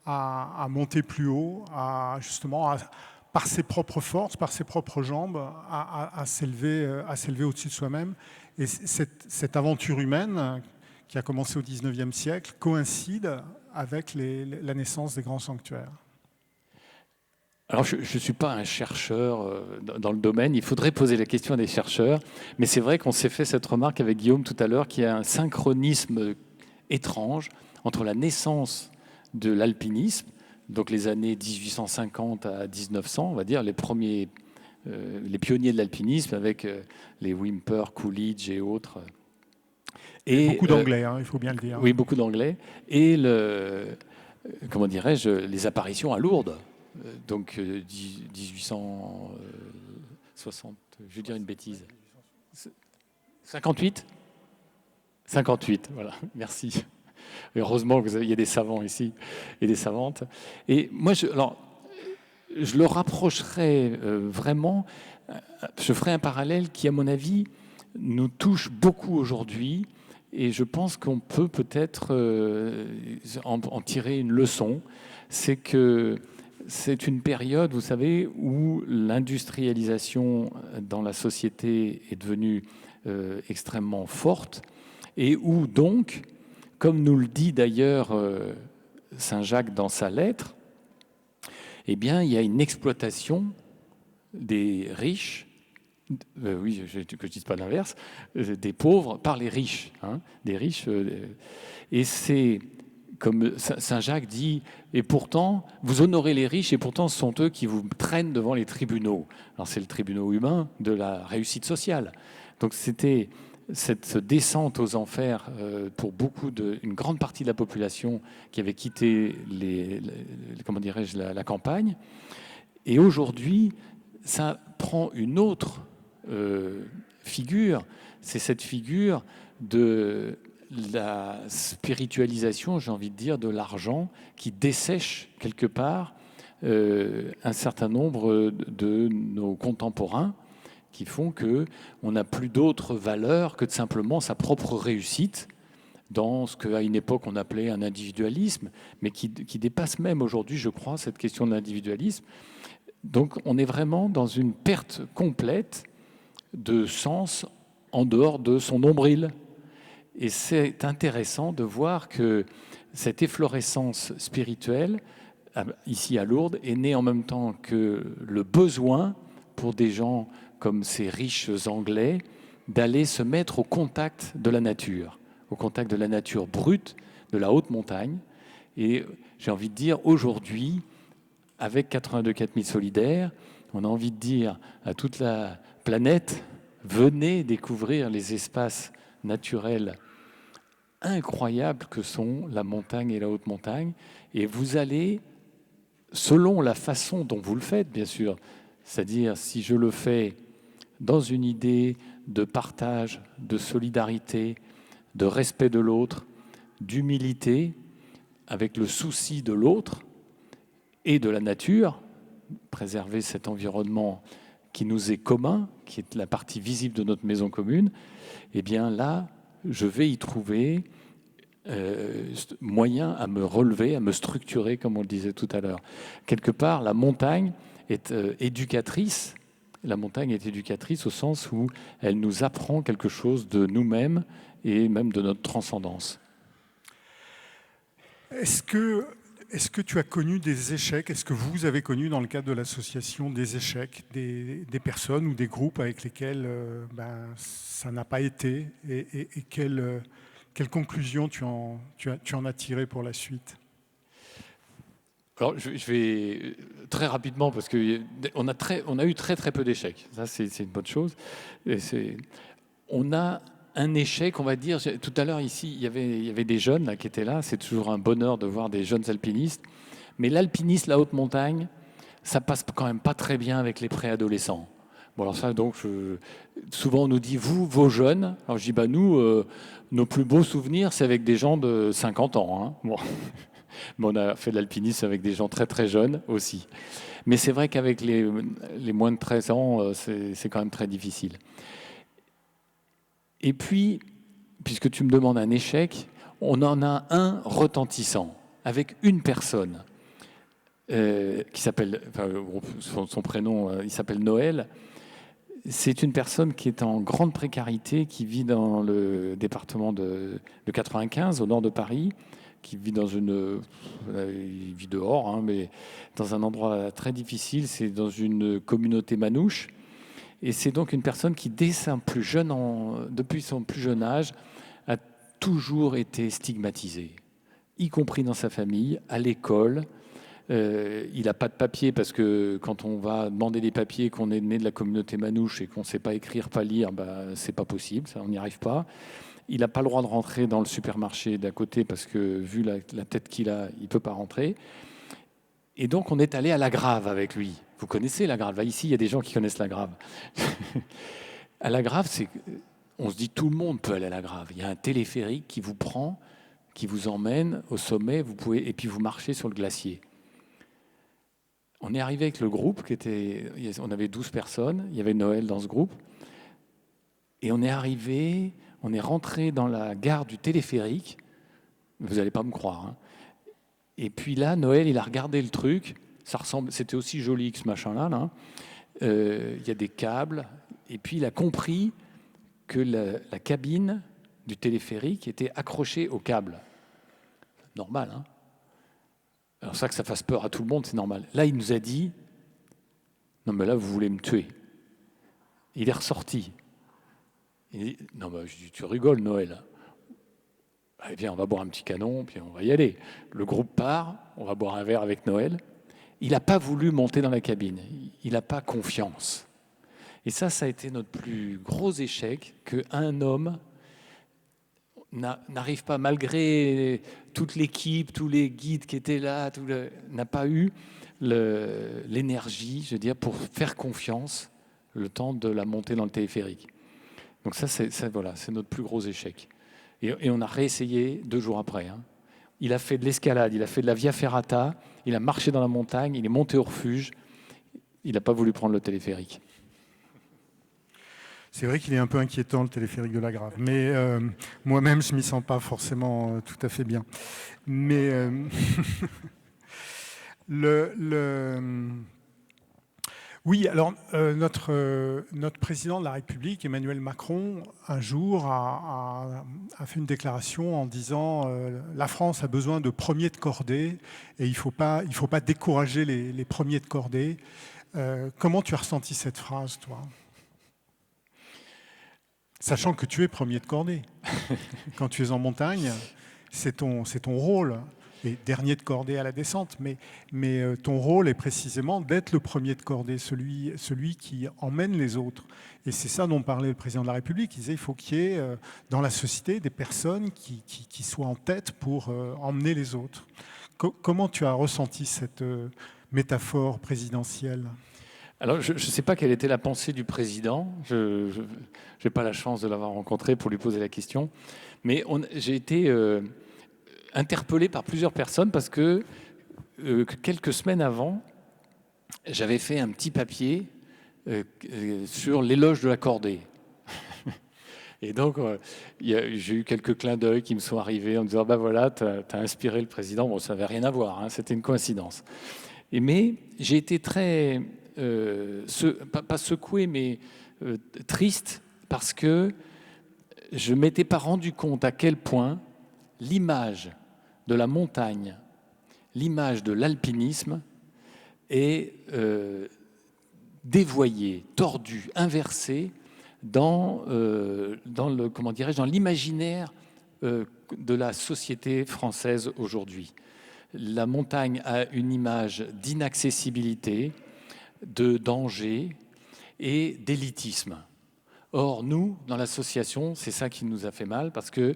à monter plus haut, par ses propres forces, par ses propres jambes, à s'élever au-dessus de soi-même. Et cette aventure humaine qui a commencé au XIXe siècle coïncide avec la naissance des grands sanctuaires. Alors, je ne suis pas un chercheur dans le domaine, il faudrait poser la question à des chercheurs, mais c'est vrai qu'on s'est fait cette remarque avec Guillaume tout à l'heure, qu'il y a un synchronisme étrange entre la naissance de l'alpinisme, donc les années 1850 à 1900, on va dire, les pionniers de l'alpinisme avec les Whymper, Coolidge et autres. Et beaucoup d'anglais, il faut bien le dire. Oui, beaucoup d'anglais. Et comment dirais-je, les apparitions à Lourdes. Donc 1860, je vais dire une bêtise. 58 ? 58, voilà, merci. Heureusement qu'il y a des savants ici et des savantes. Et moi, je le rapprocherais vraiment, je ferai un parallèle qui, à mon avis, nous touche beaucoup aujourd'hui. Et je pense qu'on peut peut-être en tirer une leçon. C'est que c'est une période, vous savez, où l'industrialisation dans la société est devenue extrêmement forte et où donc, comme nous le dit d'ailleurs Saint Jacques dans sa lettre, eh bien, il y a une exploitation des riches, oui, que je ne dise pas l'inverse, des pauvres par les riches, des riches. Et c'est, comme Saint Jacques dit, et pourtant, vous honorez les riches, et pourtant, ce sont eux qui vous traînent devant les tribunaux. Alors, c'est le tribunal humain de la réussite sociale. Donc, c'était cette descente aux enfers pour une grande partie de la population qui avait quitté la campagne. Et aujourd'hui, ça prend une autre figure. C'est cette figure de la spiritualisation, j'ai envie de dire, de l'argent qui dessèche quelque part un certain nombre de nos contemporains qui font qu'on n'a plus d'autre valeur que de simplement sa propre réussite dans ce qu'à une époque on appelait un individualisme, mais qui dépasse même aujourd'hui, je crois, cette question de l'individualisme. Donc on est vraiment dans une perte complète de sens en dehors de son nombril. Et c'est intéressant de voir que cette efflorescence spirituelle, ici à Lourdes, est née en même temps que le besoin pour des gens comme ces riches Anglais d'aller se mettre au contact de la nature brute, de la haute montagne. Et j'ai envie de dire, aujourd'hui, avec 82 4000 solidaires, on a envie de dire à toute la planète, venez découvrir les espaces naturels incroyables que sont la montagne et la haute montagne. Et vous allez, selon la façon dont vous le faites, bien sûr, c'est-à-dire si je le fais dans une idée de partage, de solidarité, de respect de l'autre, d'humilité, avec le souci de l'autre et de la nature, préserver cet environnement qui nous est commun, qui est la partie visible de notre maison commune, eh bien là, je vais y trouver moyen à me relever, à me structurer, comme on le disait tout à l'heure. Quelque part, la montagne est éducatrice. La montagne est éducatrice au sens où elle nous apprend quelque chose de nous-mêmes et même de notre transcendance. Est-ce que tu as connu des échecs? Est-ce que vous avez connu dans le cadre de l'association des échecs, des personnes ou des groupes avec lesquels ça n'a pas été? Et quelle conclusion tu en as tiré pour la suite? Alors, je vais très rapidement, parce qu'on a eu très très peu d'échecs. Ça, c'est une bonne chose. On a un échec, on va dire. Tout à l'heure, ici, il y avait des jeunes là, qui étaient là. C'est toujours un bonheur de voir des jeunes alpinistes. Mais l'alpinisme, la haute montagne, ça passe quand même pas très bien avec les préadolescents. Bon, alors ça, donc, souvent on nous dit, vos jeunes. Alors je dis, nous, nos plus beaux souvenirs, c'est avec des gens de 50 ans. Hein. Bon. Mais on a fait de l'alpinisme avec des gens très très jeunes aussi. Mais c'est vrai qu'avec les moins de 13 ans, c'est quand même très difficile. Et puis, puisque tu me demandes un échec, on en a un retentissant, avec une personne, qui s'appelle, son prénom, il s'appelle Noël. C'est une personne qui est en grande précarité, qui vit dans le département de 95, au nord de Paris, qui vit il vit dehors, hein, mais dans un endroit très difficile. C'est dans une communauté manouche. Et c'est donc une personne qui, depuis son plus jeune âge, a toujours été stigmatisée, y compris dans sa famille, à l'école. Il n'a pas de papier parce que quand on va demander des papiers, qu'on est né de la communauté manouche et qu'on ne sait pas écrire, pas lire, c'est pas possible, ça, on n'y arrive pas. Il n'a pas le droit de rentrer dans le supermarché d'à côté parce que, vu la tête qu'il a, il ne peut pas rentrer. Et donc, on est allé à la Grave avec lui. Vous connaissez la Grave? Là, ici, il y a des gens qui connaissent la Grave. À la Grave, on se dit tout le monde peut aller à la Grave. Il y a un téléphérique qui vous prend, qui vous emmène au sommet, et puis vous marchez sur le glacier. On est arrivé avec le groupe, on avait 12 personnes, il y avait Noël dans ce groupe. Et on est rentré dans la gare du téléphérique. Vous n'allez pas me croire. Hein. Et puis là, Noël, il a regardé le truc. C'était aussi joli que ce machin-là. Là. Il y a des câbles. Et puis il a compris que la cabine du téléphérique était accrochée au câble. Normal, hein? Alors ça, que ça fasse peur à tout le monde, c'est normal. Là, il nous a dit, non mais là, vous voulez me tuer. Il est ressorti. Il dit, non, je dis, tu rigoles, Noël. Eh bien, on va boire un petit canon, puis on va y aller. Le groupe part, on va boire un verre avec Noël. Il n'a pas voulu monter dans la cabine. Il n'a pas confiance. Et ça a été notre plus gros échec, qu'un homme n'arrive pas, malgré toute l'équipe, tous les guides qui étaient là, n'a pas eu l'énergie, je veux dire, pour faire confiance le temps de la montée dans le téléphérique. Donc ça, c'est notre plus gros échec. Et on a réessayé 2 jours après. Hein. Il a fait de l'escalade, il a fait de la Via Ferrata, il a marché dans la montagne, il est monté au refuge. Il n'a pas voulu prendre le téléphérique. C'est vrai qu'il est un peu inquiétant, le téléphérique de la Grave. Mais moi-même, je ne m'y sens pas forcément tout à fait bien. Mais oui, alors notre président de la République, Emmanuel Macron, un jour a fait une déclaration en disant la France a besoin de premiers de cordée et il faut pas décourager les premiers de cordée. Comment tu as ressenti cette phrase, toi ? Sachant que tu es premier de cordée. Quand tu es en montagne, c'est ton rôle. Et dernier de cordée à la descente. Mais ton rôle est précisément d'être le premier de cordée, celui qui emmène les autres. Et c'est ça dont parlait le président de la République. Il disait qu'il faut qu'il y ait dans la société des personnes qui soient en tête pour emmener les autres. Comment tu as ressenti cette métaphore présidentielle ? Alors, je ne sais pas quelle était la pensée du président. Je n'ai pas la chance de l'avoir rencontré pour lui poser la question. Mais j'ai été interpellé par plusieurs personnes parce que quelques semaines avant, j'avais fait un petit papier sur l'éloge de la cordée. Et donc, j'ai eu quelques clins d'œil qui me sont arrivés en me disant, voilà, tu as inspiré le président. Bon, ça n'avait rien à voir, hein, c'était une coïncidence. Mais j'ai été très... pas secoué, mais triste, parce que je ne m'étais pas rendu compte à quel point l'image de la montagne, l'image de l'alpinisme est dévoyée, tordue, inversée dans l'imaginaire de la société française aujourd'hui. La montagne a une image d'inaccessibilité, de danger et d'élitisme. Or, nous, dans l'association, c'est ça qui nous a fait mal, parce que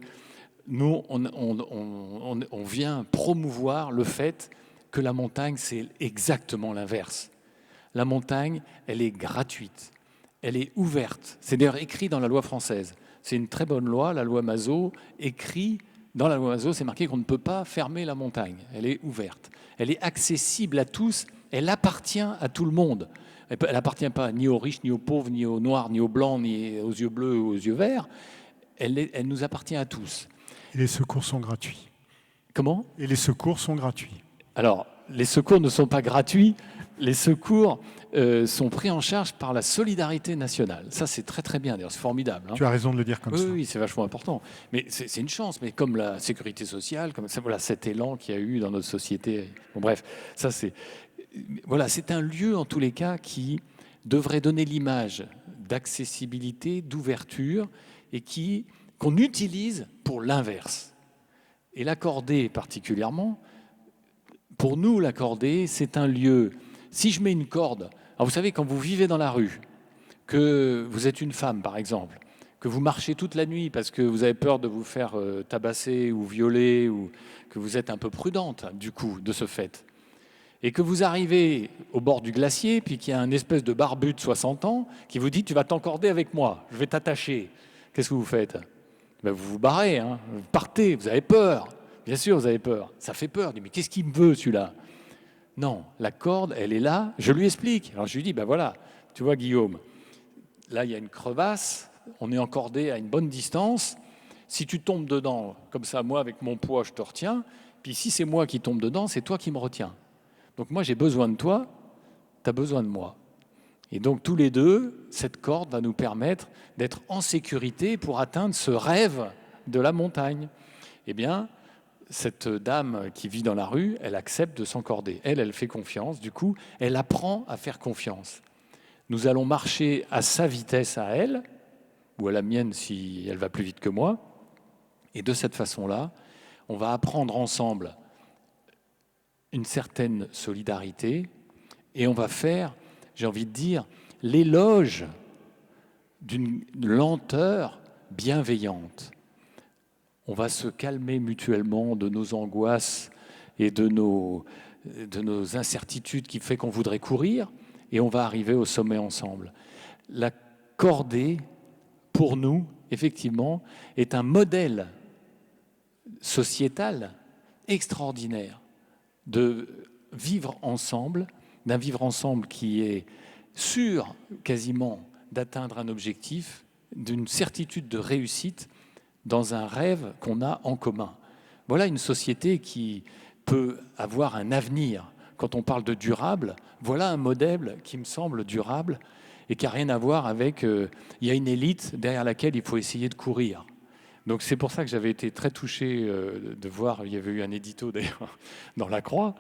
nous, on vient promouvoir le fait que la montagne, c'est exactement l'inverse. La montagne, elle est gratuite, elle est ouverte. C'est d'ailleurs écrit dans la loi française. C'est une très bonne loi, la loi Mazot, écrit dans la loi Mazot, c'est marqué qu'on ne peut pas fermer la montagne. Elle est ouverte, elle est accessible à tous, elle appartient à tout le monde. Elle n'appartient pas ni aux riches, ni aux pauvres, ni aux noirs, ni aux blancs, ni aux yeux bleus ou aux yeux verts. Elle nous appartient à tous. Et les secours sont gratuits. Comment ? Et les secours sont gratuits. Alors, les secours ne sont pas gratuits. Les secours sont pris en charge par la solidarité nationale. Ça, c'est très très bien, d'ailleurs, c'est formidable. Tu as raison de le dire comme ça. Oui, c'est vachement important. Mais c'est une chance, mais comme la sécurité sociale, comme ça, voilà, cet élan qu'il y a eu dans notre société. Bon, bref, ça c'est... Voilà, c'est un lieu, en tous les cas, qui devrait donner l'image d'accessibilité, d'ouverture, et qu'on utilise pour l'inverse. Et l'accordé particulièrement, pour nous, l'accordé, c'est un lieu... Si je mets une corde... Alors vous savez, quand vous vivez dans la rue, que vous êtes une femme, par exemple, que vous marchez toute la nuit parce que vous avez peur de vous faire tabasser ou violer, ou que vous êtes un peu prudente, du coup, de ce fait, et que vous arrivez au bord du glacier, puis qu'il y a un espèce de barbu de 60 ans qui vous dit « Tu vas t'encorder avec moi, je vais t'attacher ». Qu'est-ce que vous faites ? Ben, vous vous barrez, hein, vous partez, vous avez peur. Bien sûr, vous avez peur. Ça fait peur. Mais qu'est-ce qu'il me veut, celui-là ? Non, la corde, elle est là. Je lui explique. Alors je lui dis, ben voilà, tu vois, Guillaume, là, il y a une crevasse. On est encordé à une bonne distance. Si tu tombes dedans, comme ça, moi, avec mon poids, je te retiens. Puis si c'est moi qui tombe dedans, c'est toi qui me retiens. Donc moi, j'ai besoin de toi, tu as besoin de moi. Et donc tous les deux, cette corde va nous permettre d'être en sécurité pour atteindre ce rêve de la montagne. Eh bien, cette dame qui vit dans la rue, elle accepte de s'encorder. Elle fait confiance. Du coup, elle apprend à faire confiance. Nous allons marcher à sa vitesse à elle, ou à la mienne si elle va plus vite que moi. Et de cette façon-là, on va apprendre ensemble une certaine solidarité et on va faire, j'ai envie de dire, l'éloge d'une lenteur bienveillante. On va se calmer mutuellement de nos angoisses et de nos incertitudes qui fait qu'on voudrait courir, et on va arriver au sommet ensemble. La cordée, pour nous, effectivement, est un modèle sociétal extraordinaire de vivre ensemble, d'un vivre ensemble qui est sûr quasiment d'atteindre un objectif, d'une certitude de réussite dans un rêve qu'on a en commun. Voilà une société qui peut avoir un avenir. Quand on parle de durable, voilà un modèle qui me semble durable et qui n'a rien à voir avec... il y a une élite derrière laquelle il faut essayer de courir. Donc c'est pour ça que j'avais été très touché de voir, il y avait eu un édito d'ailleurs dans La Croix,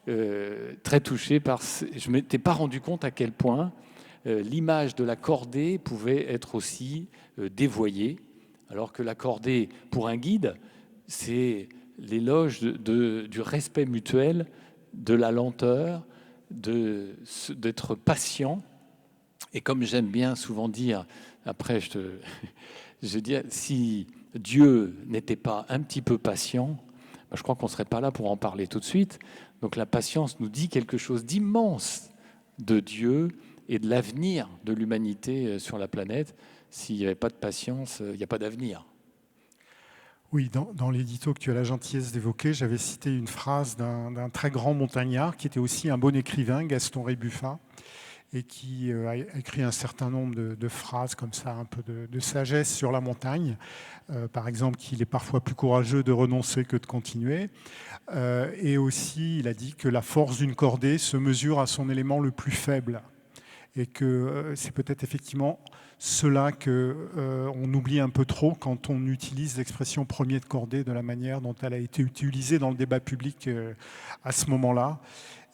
très touché par... Je ne m'étais pas rendu compte à quel point l'image de la cordée pouvait être aussi dévoyée, alors que la cordée, pour un guide, c'est l'éloge du respect mutuel, de la lenteur, d'être patient. Et comme j'aime bien souvent dire, après je dis, si Dieu n'était pas un petit peu patient, ben je crois qu'on ne serait pas là pour en parler tout de suite. Donc la patience nous dit quelque chose d'immense de Dieu et de l'avenir de l'humanité sur la planète. S'il n'y avait pas de patience, il n'y a pas d'avenir. Oui, dans l'édito que tu as la gentillesse d'évoquer, j'avais cité une phrase d'un très grand montagnard qui était aussi un bon écrivain, Gaston Rébuffat, et qui a écrit un certain nombre de phrases comme ça, un peu de sagesse sur la montagne. Par exemple, qu'il est parfois plus courageux de renoncer que de continuer. Et aussi, il a dit que la force d'une cordée se mesure à son élément le plus faible. et que c'est peut-être effectivement cela qu'on oublie un peu trop quand on utilise l'expression premier de cordée de la manière dont elle a été utilisée dans le débat public à ce moment-là.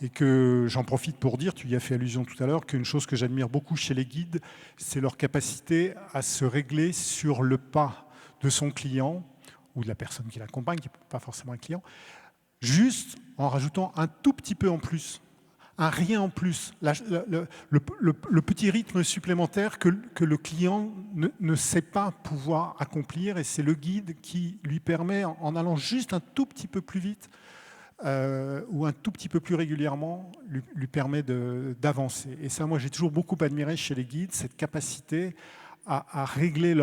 Et que j'en profite pour dire, tu y as fait allusion tout à l'heure, qu'une chose que j'admire beaucoup chez les guides, c'est leur capacité à se régler sur le pas de son client ou de la personne qui l'accompagne, qui n'est pas forcément un client, juste en rajoutant un tout petit peu en plus, un rien en plus, le petit rythme supplémentaire que le client ne sait pas pouvoir accomplir, et c'est le guide qui lui permet, en allant juste un tout petit peu plus vite, ou un tout petit peu plus régulièrement, lui permet d'avancer. Et ça, moi, j'ai toujours beaucoup admiré chez les guides, cette capacité à régler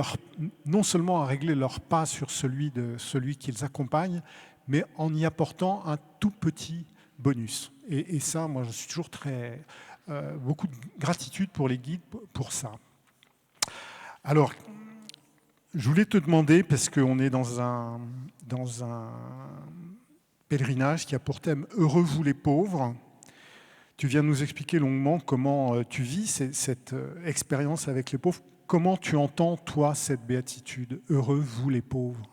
non seulement à régler leur pas sur celui qu'ils accompagnent, mais en y apportant un tout petit bonus. Et ça, moi, je suis toujours beaucoup de gratitude pour les guides pour ça. Alors, je voulais te demander, parce qu'on est dans un pèlerinage qui a pour thème « Heureux vous les pauvres ». Tu viens de nous expliquer longuement comment tu vis cette expérience avec les pauvres. Comment tu entends, toi, cette béatitude « Heureux vous les pauvres ».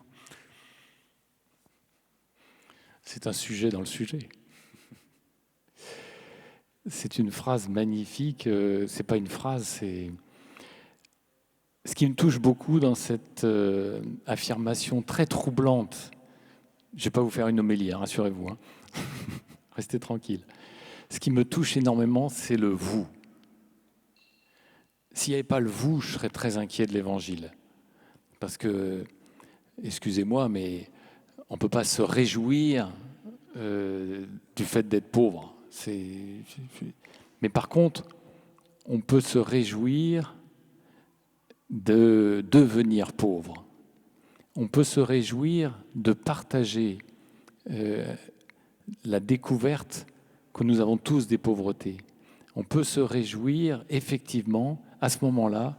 C'est un sujet dans le sujet. C'est une phrase magnifique. C'est pas une phrase, c'est... Ce qui me touche beaucoup dans cette affirmation très troublante. Je ne vais pas vous faire une homélie, hein, rassurez-vous. Hein. Restez tranquille. Ce qui me touche énormément, c'est le « vous ». S'il n'y avait pas le « vous », je serais très inquiet de l'Évangile. Parce que, excusez-moi, mais on ne peut pas se réjouir du fait d'être pauvre. Mais par contre, on peut se réjouir de devenir pauvre. On peut se réjouir de partager la découverte que nous avons tous des pauvretés. On peut se réjouir effectivement à ce moment-là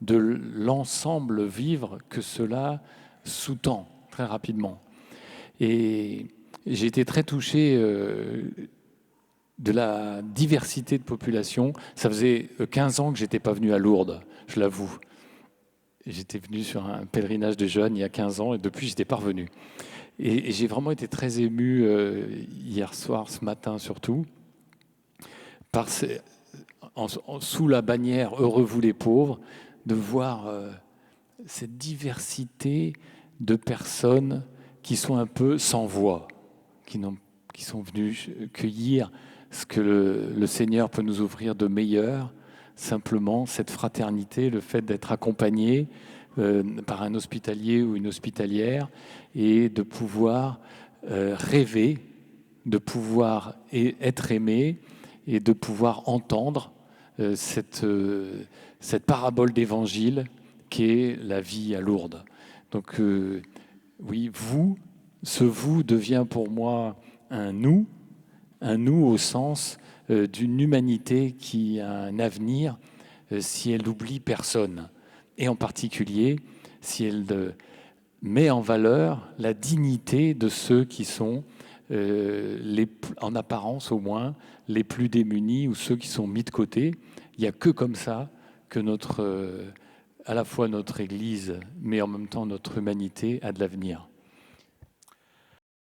de l'ensemble vivre que cela sous-tend très rapidement. Et j'ai été très touché de la diversité de population. Ça faisait 15 ans que je n'étais pas venu à Lourdes, je l'avoue. J'étais venu sur un pèlerinage de jeunes il y a 15 ans et depuis, je n'étais pas revenu. Et j'ai vraiment été très ému hier soir, ce matin surtout, sous la bannière « Heureux vous les pauvres », de voir cette diversité de personnes qui sont un peu sans voix, qui sont venues cueillir ce que le Seigneur peut nous offrir de meilleur, simplement cette fraternité, le fait d'être accompagné par un hospitalier ou une hospitalière et de pouvoir rêver, de pouvoir être aimé et de pouvoir entendre cette parabole d'évangile qui est la vie à Lourdes. Donc oui, ce vous devient pour moi un nous au sens d'une humanité qui a un avenir si elle n'oublie personne, et en particulier si elle met en valeur la dignité de ceux qui sont, en apparence au moins, les plus démunis ou ceux qui sont mis de côté. Il n'y a que comme ça que à la fois notre Église, mais en même temps notre humanité a de l'avenir.